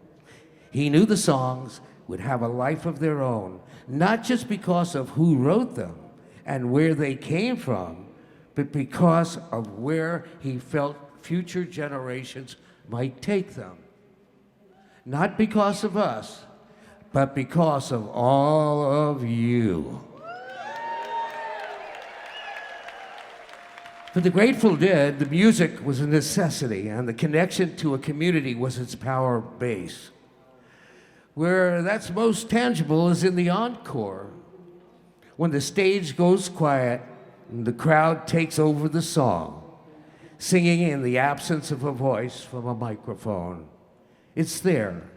He knew the songs would have a life of their own, not just because of who wrote them and where they came from, but because of where he felt future generations might take them. Not because of us, but because of all of you. For the Grateful Dead, the music was a necessity, and the connection to a community was its power base. Where that's most tangible is in the encore, when the stage goes quiet and the crowd takes over the song, singing in the absence of a voice from a microphone. It's there,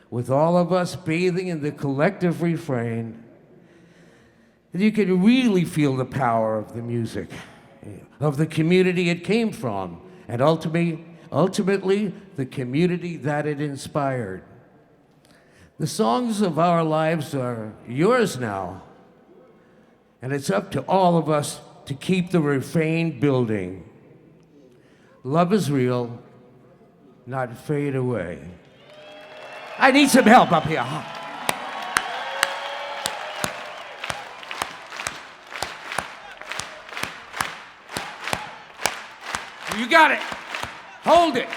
with all of us bathing in the collective refrain, and you can really feel the power of the music, of the community it came from, and ultimately the community that it inspired. The songs of our lives are yours now, and it's up to all of us to keep the refrain building. Love is real, not fade away. I need some help up here. You got it. Hold it.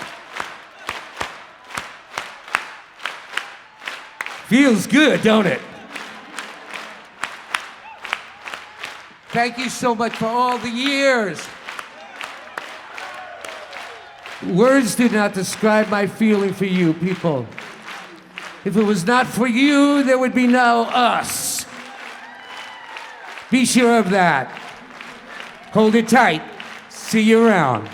Feels good, don't it? Thank you so much for all the years. Words do not describe my feeling for you, people. If it was not for you, there would be no us. Be sure of that. Hold it tight. See you around.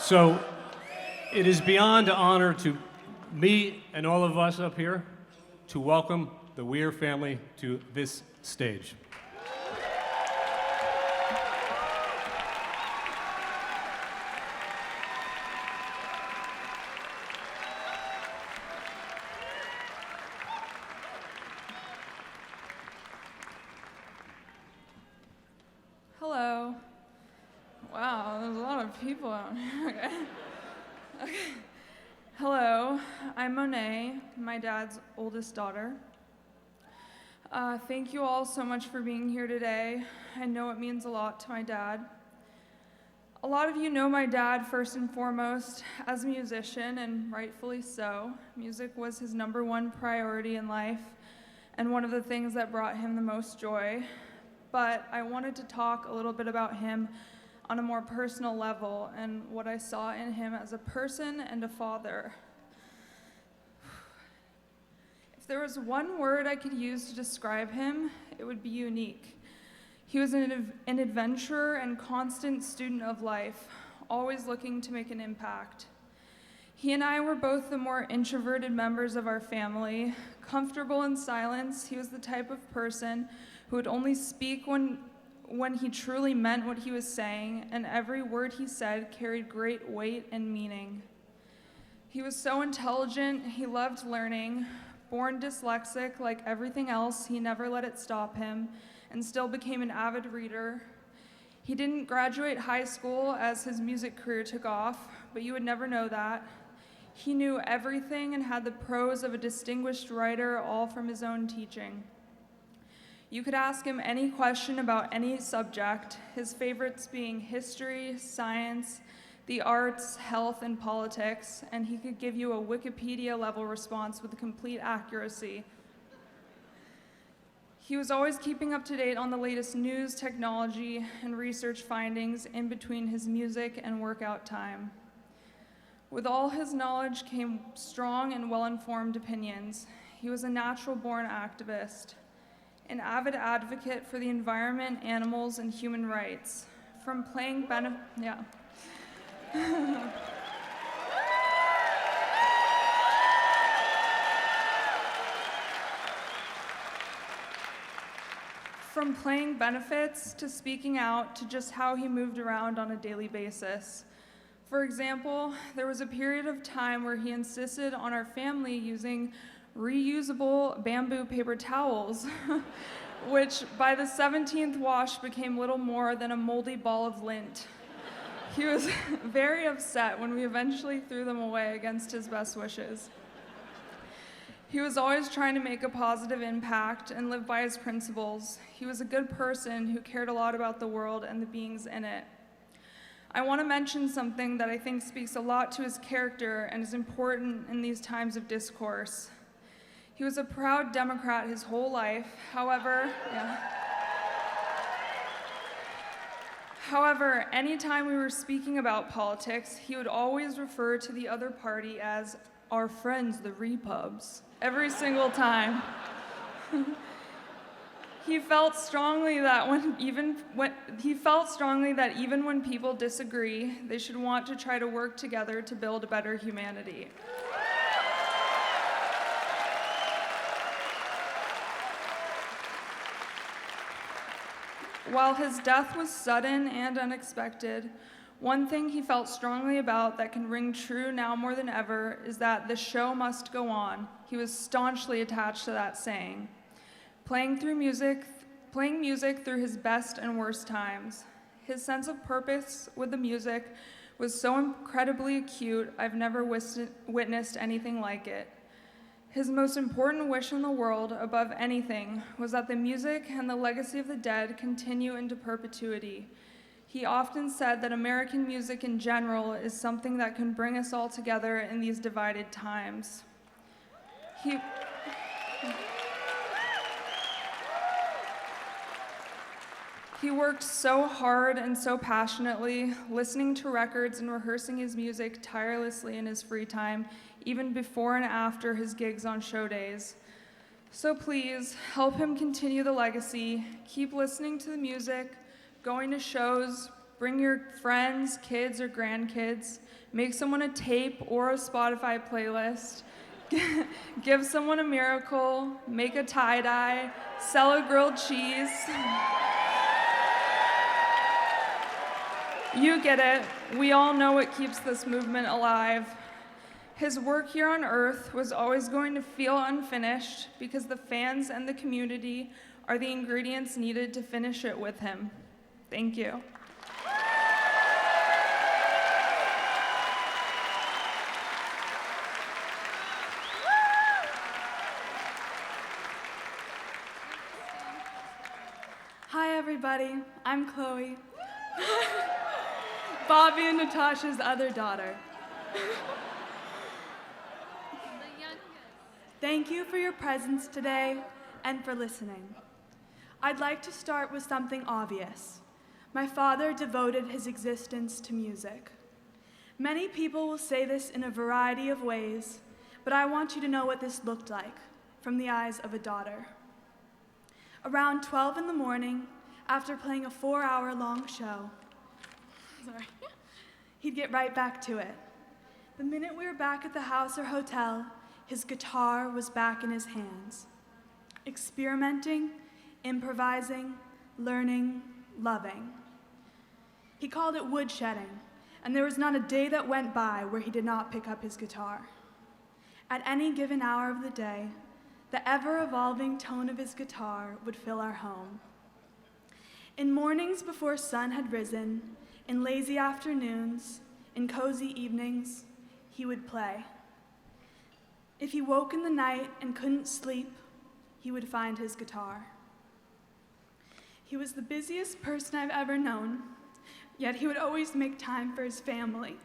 So it is beyond honor to me and all of us up here to welcome the Weir family to this stage. Hello. Wow, there's a lot of people out here. Okay. Hello, I'm Monet, my dad's oldest daughter. Thank you all so much for being here today. I know it means a lot to my dad. A lot of you know my dad first and foremost as a musician, and rightfully so. Music was his #1 priority in life and one of the things that brought him the most joy. But I wanted to talk a little bit about him on a more personal level and what I saw in him as a person and a father. If there was one word I could use to describe him, it would be unique. He was an adventurer and constant student of life, always looking to make an impact. He and I were both the more introverted members of our family. Comfortable in silence, he was the type of person who would only speak when he truly meant what he was saying, and every word he said carried great weight and meaning. He was so intelligent, he loved learning. Born dyslexic, like everything else, he never let it stop him, and still became an avid reader. He didn't graduate high school as his music career took off, but you would never know that. He knew everything and had the prose of a distinguished writer, all from his own teaching. You could ask him any question about any subject, his favorites being history, science, the arts, health, and politics, and he could give you a Wikipedia-level response with complete accuracy. He was always keeping up to date on the latest news, technology, and research findings in between his music and workout time. With all his knowledge came strong and well-informed opinions. He was a natural-born activist, an avid advocate for the environment, animals, and human rights. From playing From playing benefits to speaking out to just how he moved around on a daily basis. For example, there was a period of time where he insisted on our family using reusable bamboo paper towels, which by the 17th wash became little more than a moldy ball of lint. He was very upset when we eventually threw them away against his best wishes. He was always trying to make a positive impact and live by his principles. He was a good person who cared a lot about the world and the beings in it. I want to mention something that I think speaks a lot to his character and is important in these times of discourse. He was a proud Democrat his whole life. However, anytime we were speaking about politics, he would always refer to the other party as our friends, the Repubs, every single time. He felt strongly that even when people disagree, they should want to try to work together to build a better humanity. While his death was sudden and unexpected, one thing he felt strongly about that can ring true now more than ever is that the show must go on. He was staunchly attached to that saying, playing music through his best and worst times. His sense of purpose with the music was so incredibly acute, I've never witnessed anything like it. His most important wish in the world, above anything, was that the music and the legacy of the dead continue into perpetuity. He often said that American music in general is something that can bring us all together in these divided times. He worked so hard and so passionately, listening to records and rehearsing his music tirelessly in his free time, even before and after his gigs on show days. So please, help him continue the legacy, keep listening to the music, going to shows, bring your friends, kids, or grandkids, make someone a tape or a Spotify playlist, give someone a miracle, make a tie-dye, sell a grilled cheese. You get it. We all know what keeps this movement alive. His work here on Earth was always going to feel unfinished because the fans and the community are the ingredients needed to finish it with him. Thank you. Hi, everybody. I'm Chloe. Bobby and Natasha's other daughter. Thank you for your presence today and for listening. I'd like to start with something obvious. My father devoted his existence to music. Many people will say this in a variety of ways, but I want you to know what this looked like from the eyes of a daughter. Around 12 in the morning, after playing a 4-hour-long show, he'd get right back to it. The minute we were back at the house or hotel, his guitar was back in his hands. Experimenting, improvising, learning, loving. He called it woodshedding, and there was not a day that went by where he did not pick up his guitar. At any given hour of the day, the ever-evolving tone of his guitar would fill our home. In mornings before sun had risen, in lazy afternoons, in cozy evenings, he would play. If he woke in the night and couldn't sleep, he would find his guitar. He was the busiest person I've ever known, yet he would always make time for his family.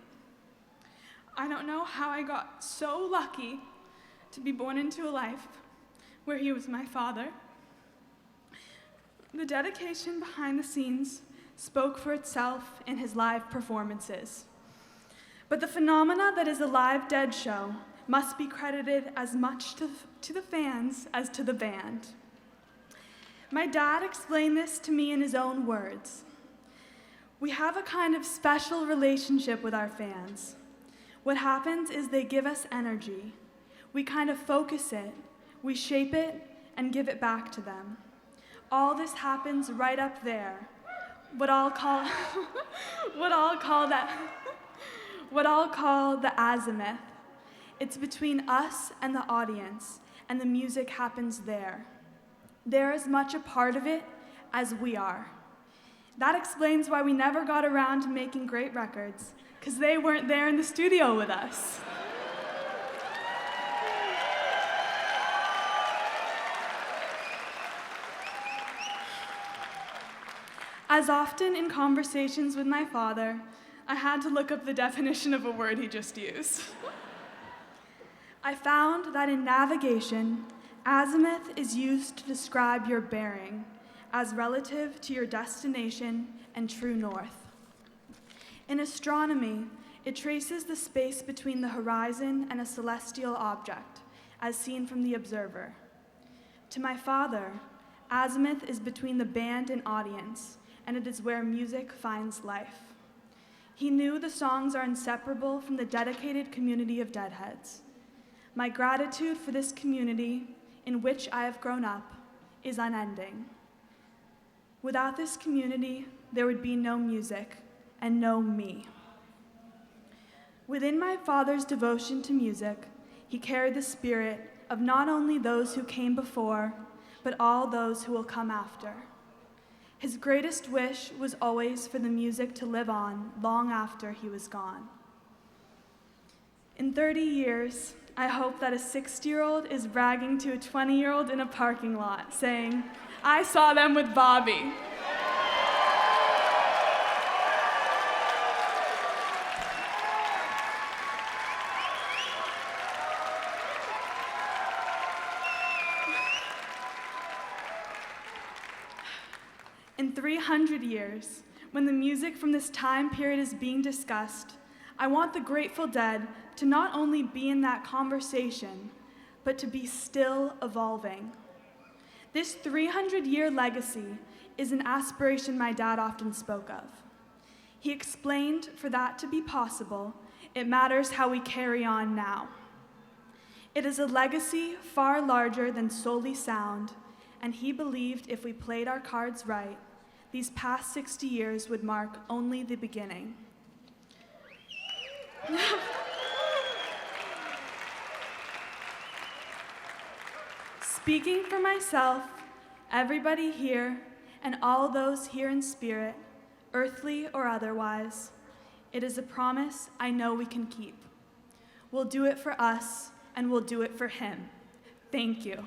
I don't know how I got so lucky to be born into a life where he was my father. The dedication behind the scenes spoke for itself in his live performances. But the phenomena that is a live dead show must be credited as much to the fans as to the band. My dad explained this to me in his own words. We have a kind of special relationship with our fans. What happens is they give us energy. We kind of focus it, we shape it, and give it back to them. All this happens right up there. What I'll call the azimuth. It's between us and the audience, and the music happens there. They're as much a part of it as we are. That explains why we never got around to making great records, because they weren't there in the studio with us. As often in conversations with my father, I had to look up the definition of a word he just used. I found that in navigation, azimuth is used to describe your bearing as relative to your destination and true north. In astronomy, it traces the space between the horizon and a celestial object, as seen from the observer. To my father, azimuth is between the band and audience, and it is where music finds life. He knew the songs are inseparable from the dedicated community of Deadheads. My gratitude for this community, in which I have grown up, is unending. Without this community, there would be no music and no me. Within my father's devotion to music, he carried the spirit of not only those who came before, but all those who will come after. His greatest wish was always for the music to live on long after he was gone. In 30 years, I hope that a 60-year-old is bragging to a 20-year-old in a parking lot, saying, "I saw them with Bobby." In 300 years, when the music from this time period is being discussed, I want the Grateful Dead to not only be in that conversation, but to be still evolving. This 300-year legacy is an aspiration my dad often spoke of. He explained for that to be possible, It matters how we carry on now. It is a legacy far larger than solely sound, and he believed if we played our cards right, these past 60 years would mark only the beginning. Speaking for myself, everybody here, and all those here in spirit, earthly or otherwise, it is a promise I know we can keep. We'll do it for us, and we'll do it for him. Thank you.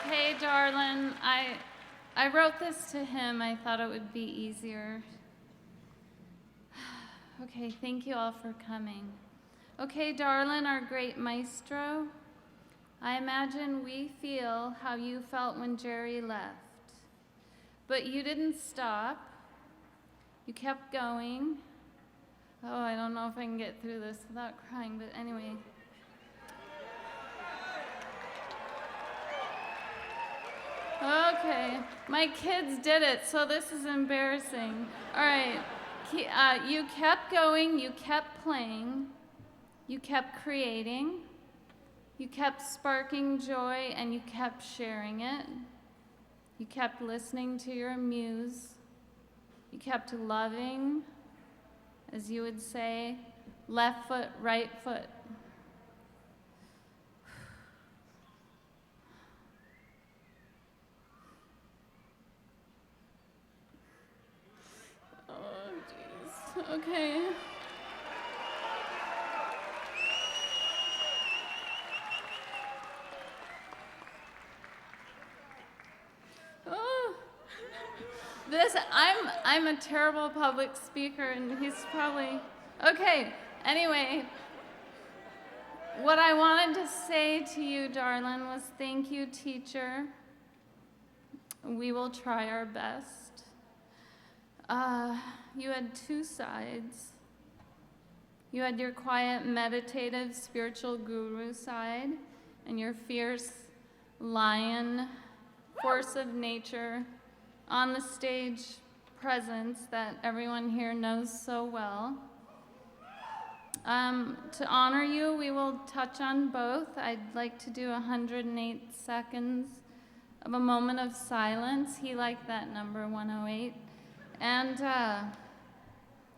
Okay, darling, I wrote this to him. I thought it would be easier. Okay, thank you all for coming. Okay, darling, our great maestro, I imagine we feel how you felt when Jerry left. But you didn't stop. You kept going. Oh, I don't know if I can get through this without crying, but anyway. Okay, my kids did it, so this is embarrassing. All right, you kept going, you kept playing, you kept creating, you kept sparking joy, and you kept sharing it. You kept listening to your muse. You kept loving, as you would say, left foot, right foot. Okay. Oh. I'm a terrible public speaker, and he's probably okay. Anyway, what I wanted to say to you, darling, was thank you, teacher. We will try our best. You had two sides. You had your quiet, meditative, spiritual guru side, and your fierce lion, force of nature, on the stage presence that everyone here knows so well. To honor you, we will touch on both. I'd like to do 108 seconds of a moment of silence. He liked that number, 108. And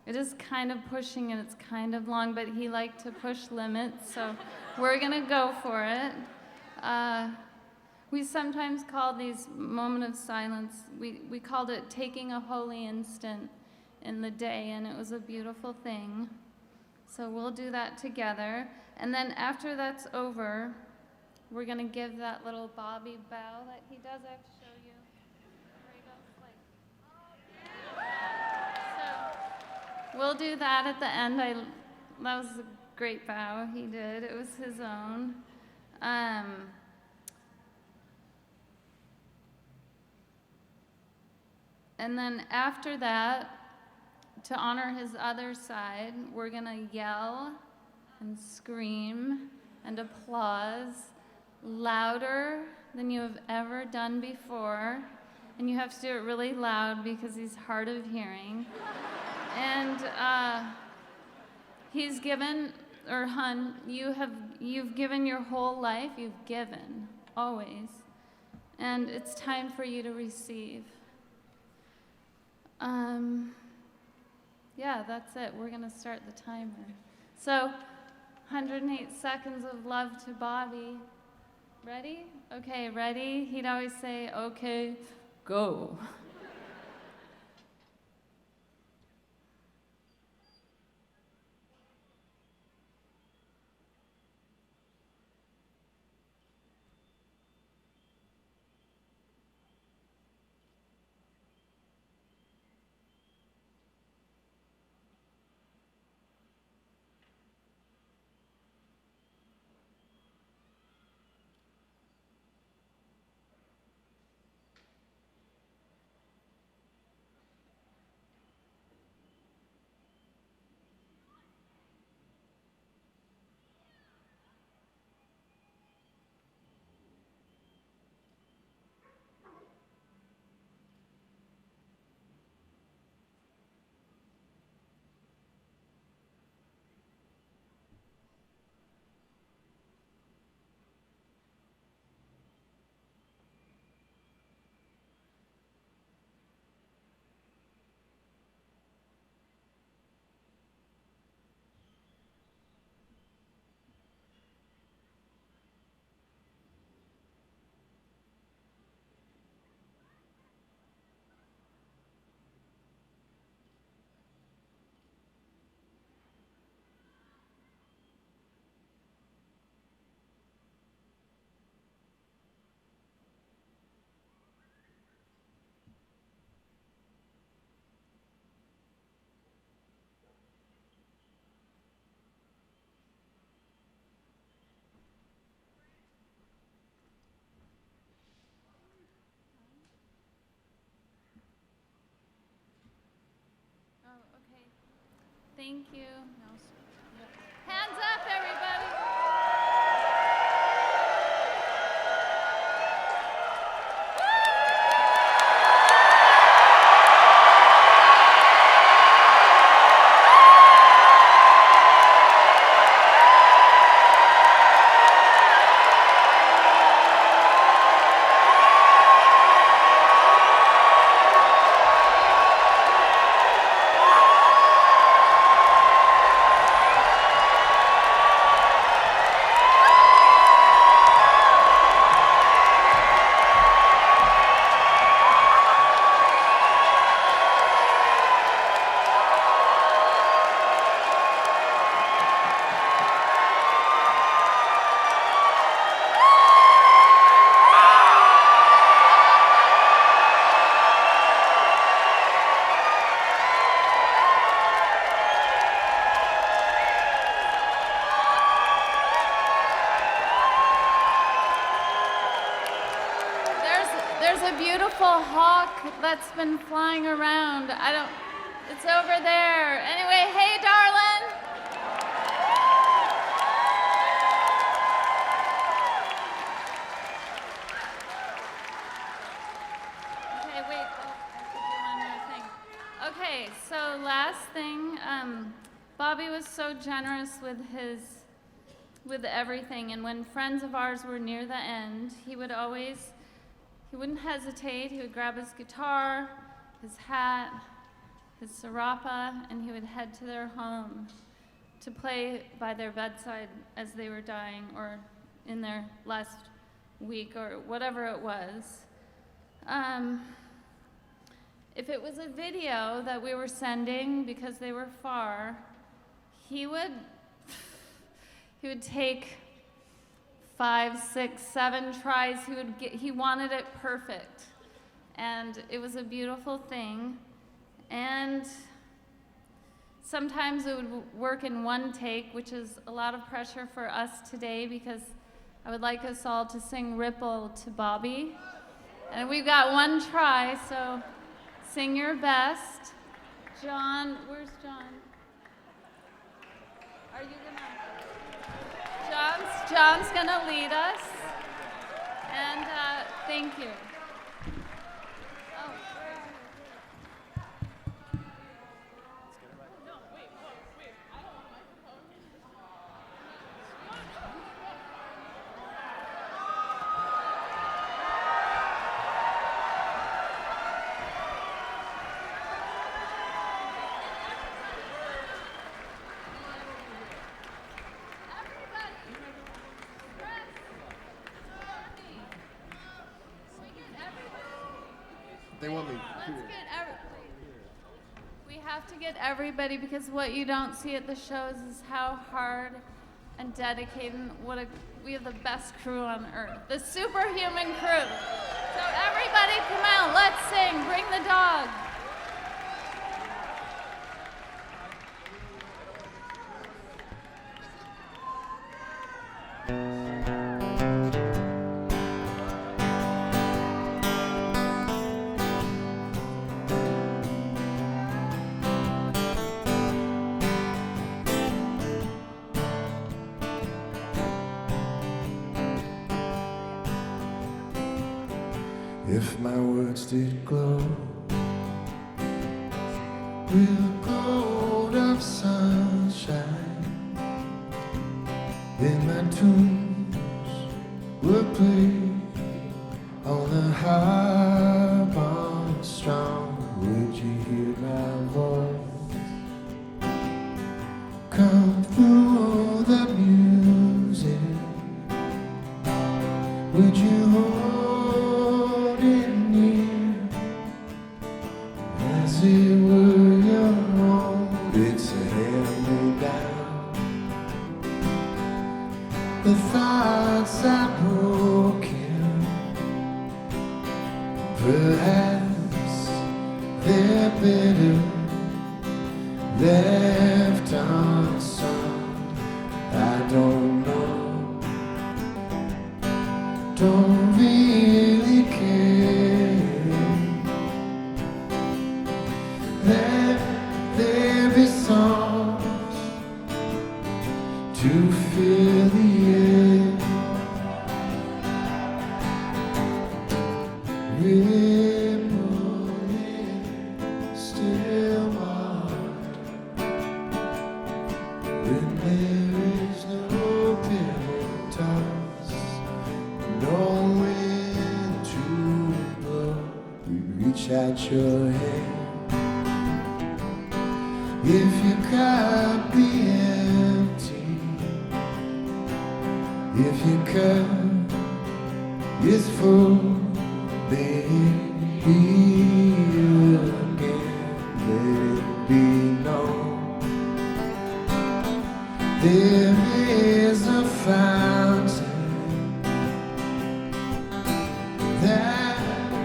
it is kind of pushing and it's kind of long, but he liked to push limits, so we're gonna go for it. We sometimes call these moment of silence, we called it taking a holy instant in the day, and it was a beautiful thing. So we'll do that together. And then after that's over, we're gonna give that little Bobby bow that he does. I have to show you. So we'll do that at the end. That was a great bow he did. It was his own. And then after that, to honor his other side, we're gonna yell and scream and applause louder than you have ever done before. And you have to do it really loud because he's hard of hearing. And he's given, or hun, you've given your whole life, you've given, always. And it's time for you to receive. Yeah, that's it. We're gonna start the timer. So, 108 seconds of love to Bobby. Ready? Okay, ready? He'd always say, okay, go. Thank you. Hands up, everybody. There's a beautiful hawk that's been flying around. It's over there. Anyway, hey, darling. Okay, wait, I have to do one more thing. Okay, so last thing, Bobby was so generous with everything, and when friends of ours were near the end, he wouldn't hesitate. He would grab his guitar, his hat, his sarapa, and he would head to their home to play by their bedside as they were dying or in their last week or whatever it was. If it was a video that we were sending because they were far, he would take 5, 6, 7 tries. He wanted it perfect. And it was a beautiful thing. And sometimes it would work in one take, which is a lot of pressure for us today because I would like us all to sing Ripple to Bobby. And we've got one try, so sing your best. John, where's John? Are you gonna? John's gonna lead us, and thank you. Oh, where are you? No, wait, I don't want a microphone. They want me here. We have to get everybody because what you don't see at the shows is how hard and dedicated. We have the best crew on earth, the superhuman crew. So everybody come out, let's sing, bring the dog. If my words did glow with the gold of sunshine, then my tunes would play on the harp on strong. Would you hear my voice come through the music? Would you hold it near as it were your own? It's a hand-me-down. The thoughts are broken. Perhaps they're better left unsung. I don't know. Don't really care. Let there be song fill the air. Ripple in still water. When there is no pillow toss, no wind to blow, we reach out your hand. If your cup be empty, if your cup is full, let it be again, let it be known. There is a fountain that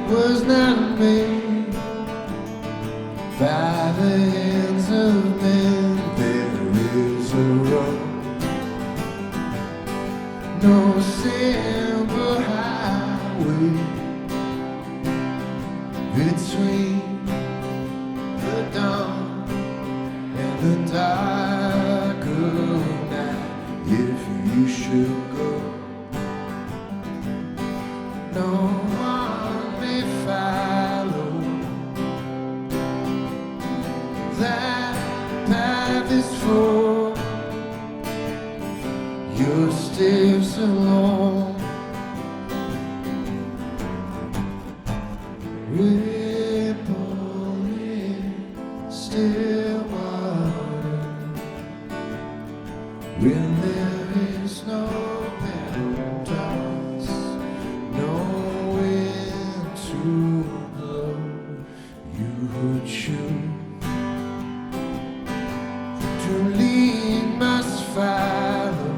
was not made by the hands of men. There is a road, no simple highway between the dawn and the dark of night. If you should go, no one may follow. That path is for your steps alone. Ripple in still water. When there is no paradise, no wind to blow, you would choose to lead must follow.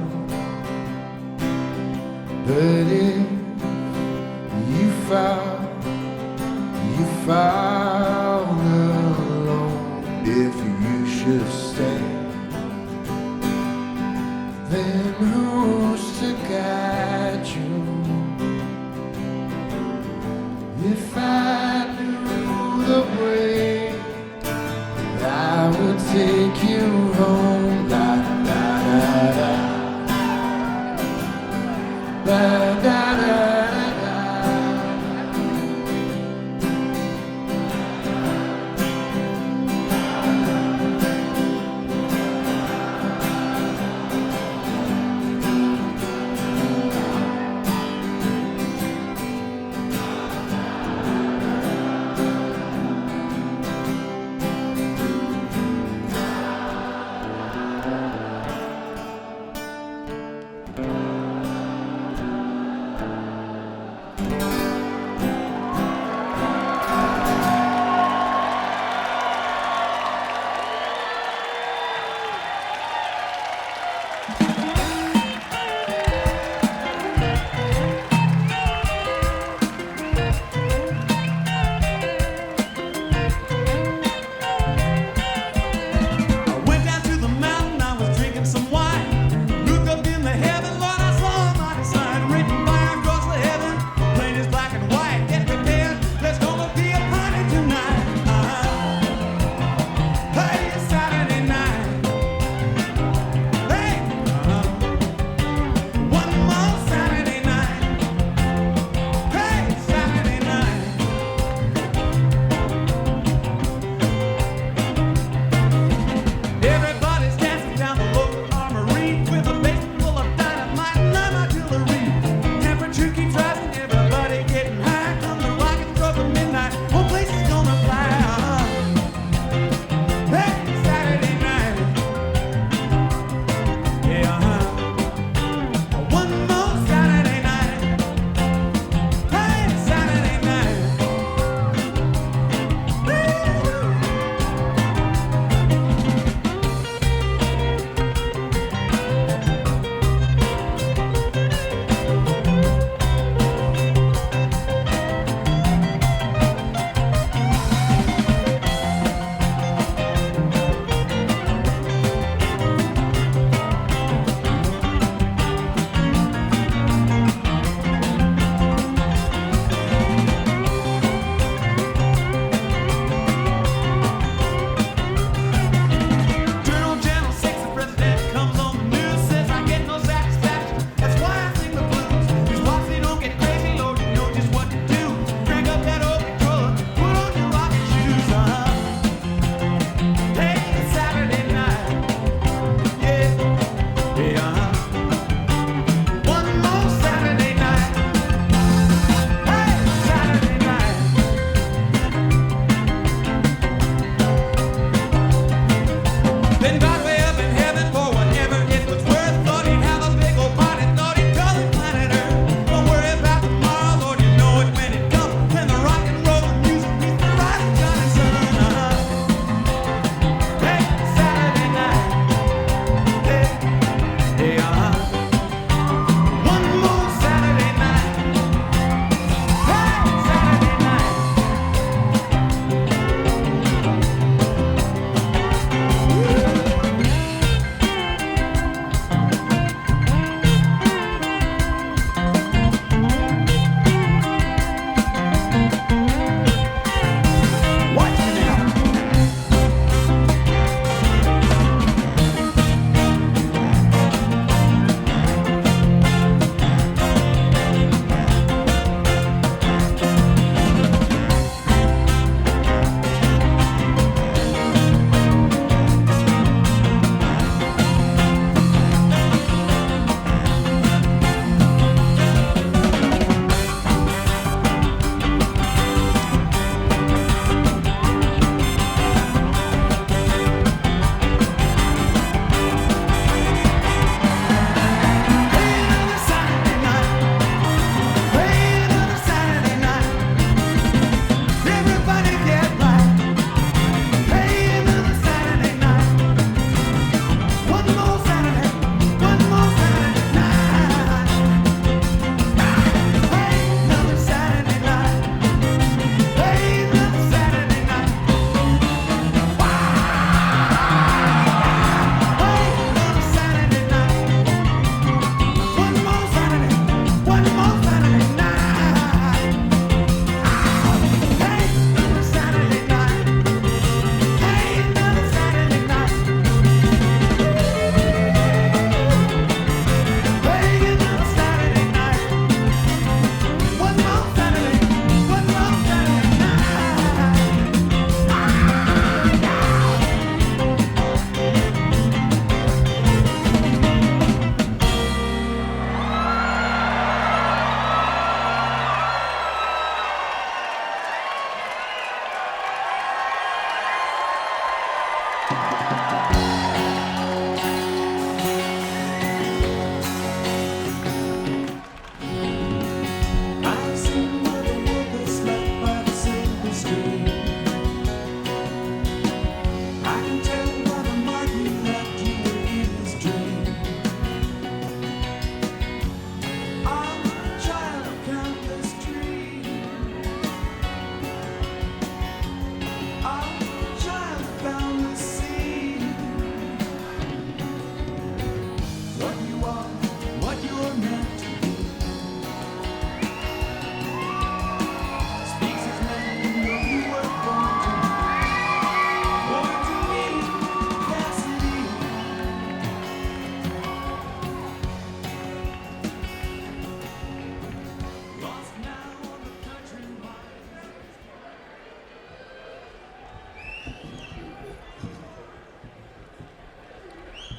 But if you fall alone. If you should stay, then who's to guide you? If I knew the way, I would take you home. La da da da, la da da.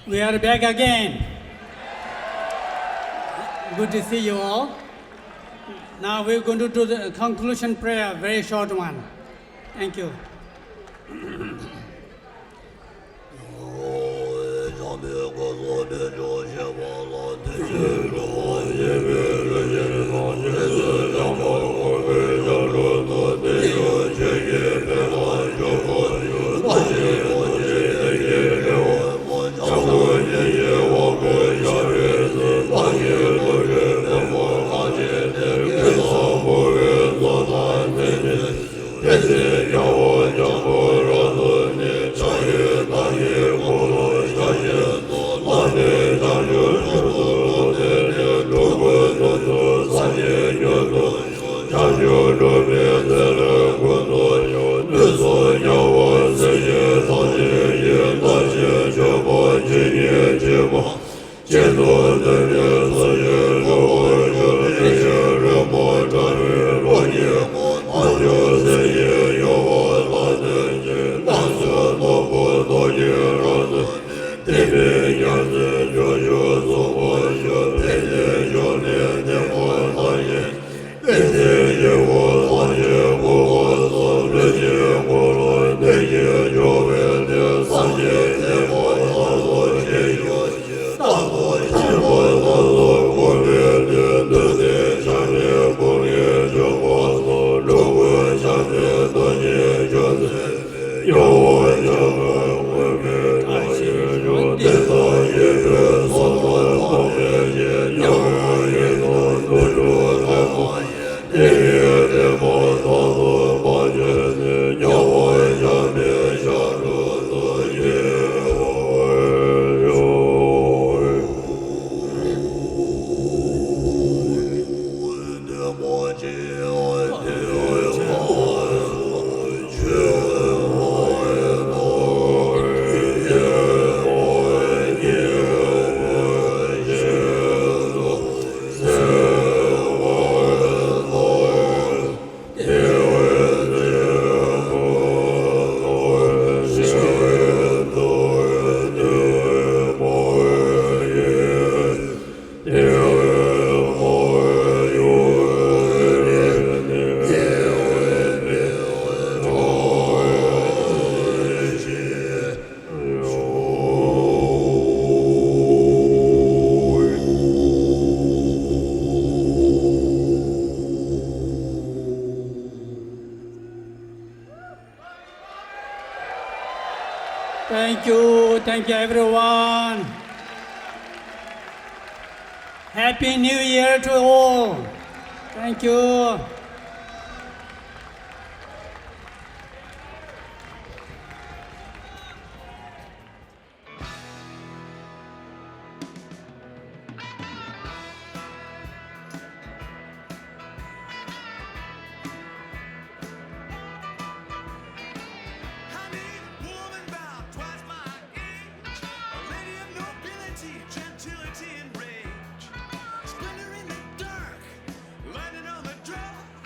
We are back again. Good to see you all. Now we're going to do the conclusion prayer, very short one. Thank you. Thank you everyone. Happy New Year to all. Thank you. Gentility and rage, splendor in the dark, lightning on the draw.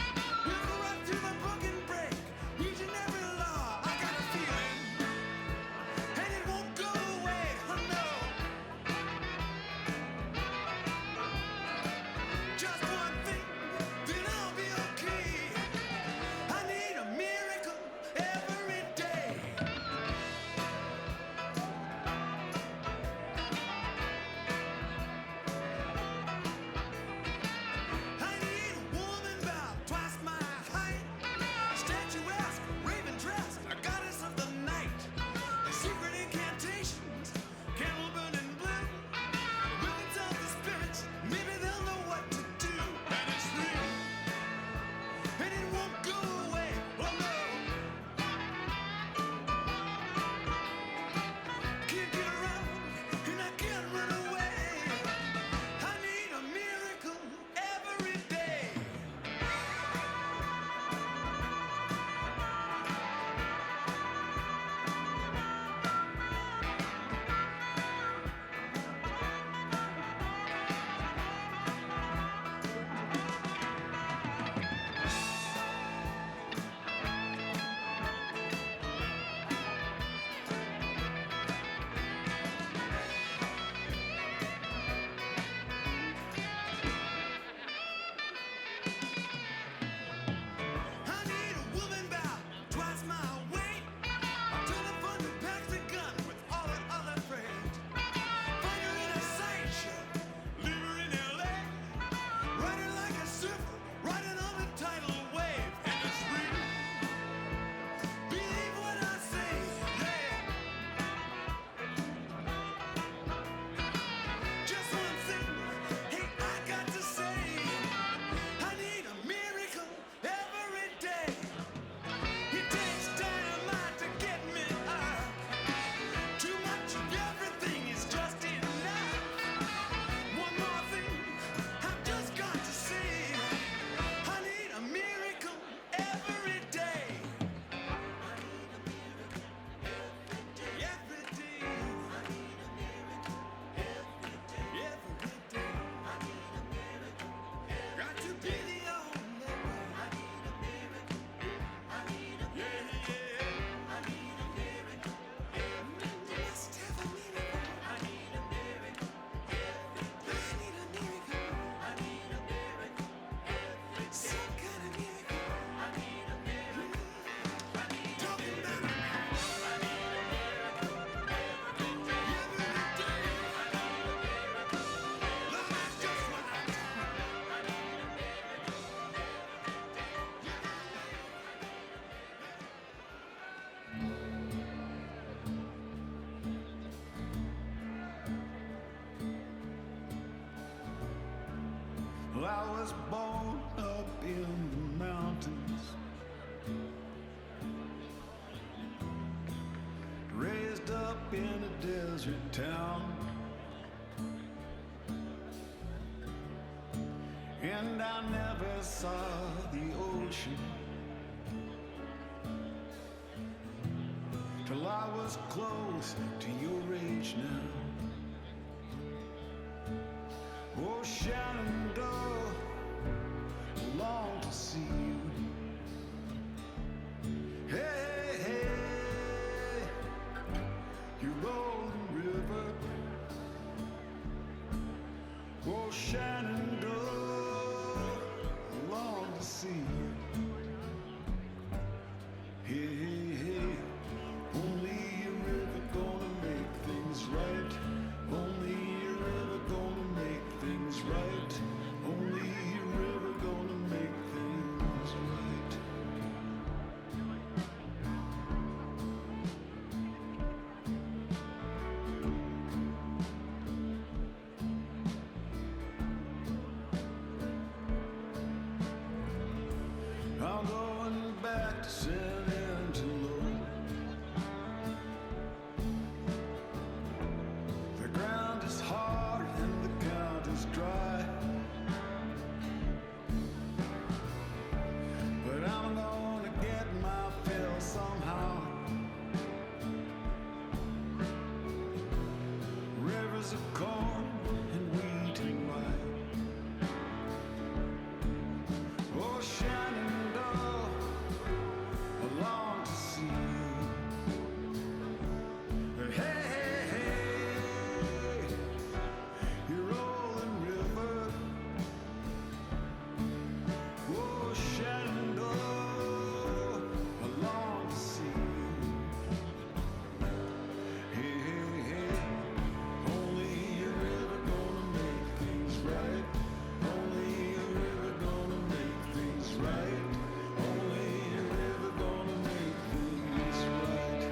Well, I was born up in the mountains, raised up in a desert town, and I never saw the ocean till I was close to your age now. Oh, Shenandoah, I long to see you. Hey, hey, you rolling river. Oh, Shenandoah, I long to see you. Hey, hey, hey, only a river gonna make things right. Only a river gonna make things right. Only a river gonna make things right. I'm going back to San Angelo. The ground is hard and the count is dry, but I'm gonna get my fill somehow. Rivers of corn and wheat and rye. Oh, Shenandoah, I long to see you. Hey, hey, hey, you rolling river. Oh, Shenandoah, I long to see you. Hey, hey, hey, only a river gonna make things right. Only a river gonna make things right. Only a river gonna make things right.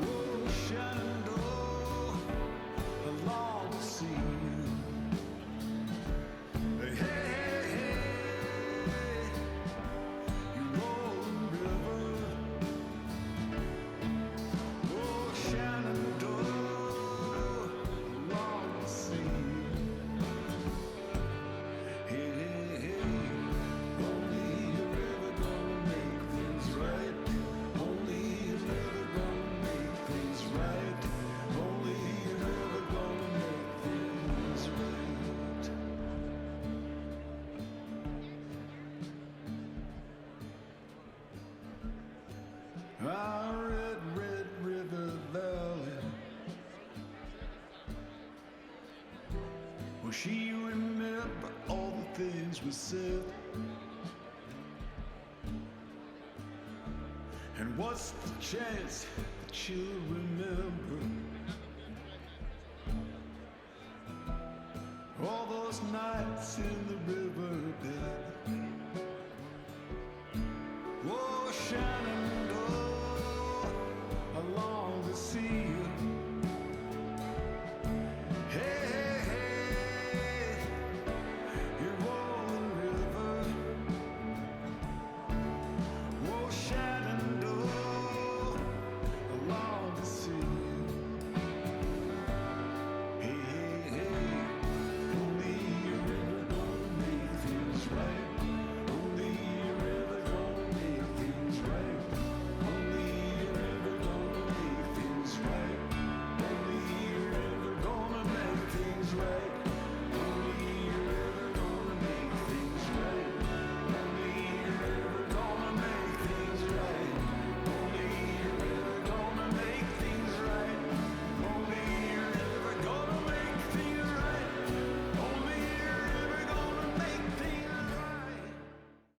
Oh, Shenandoah, I long to see you. Hey, hey, hey, you rolling river. Oh, Shenandoah, I long to see you. Hey, hey, hey, only a river gonna make things right. Only a river gonna make things right. Only a river gonna make things right. Our red, red river valley. Will she remember all the things we said? And what's the chance that she'll remember all those nights in the riverbed? Oh, Shannon.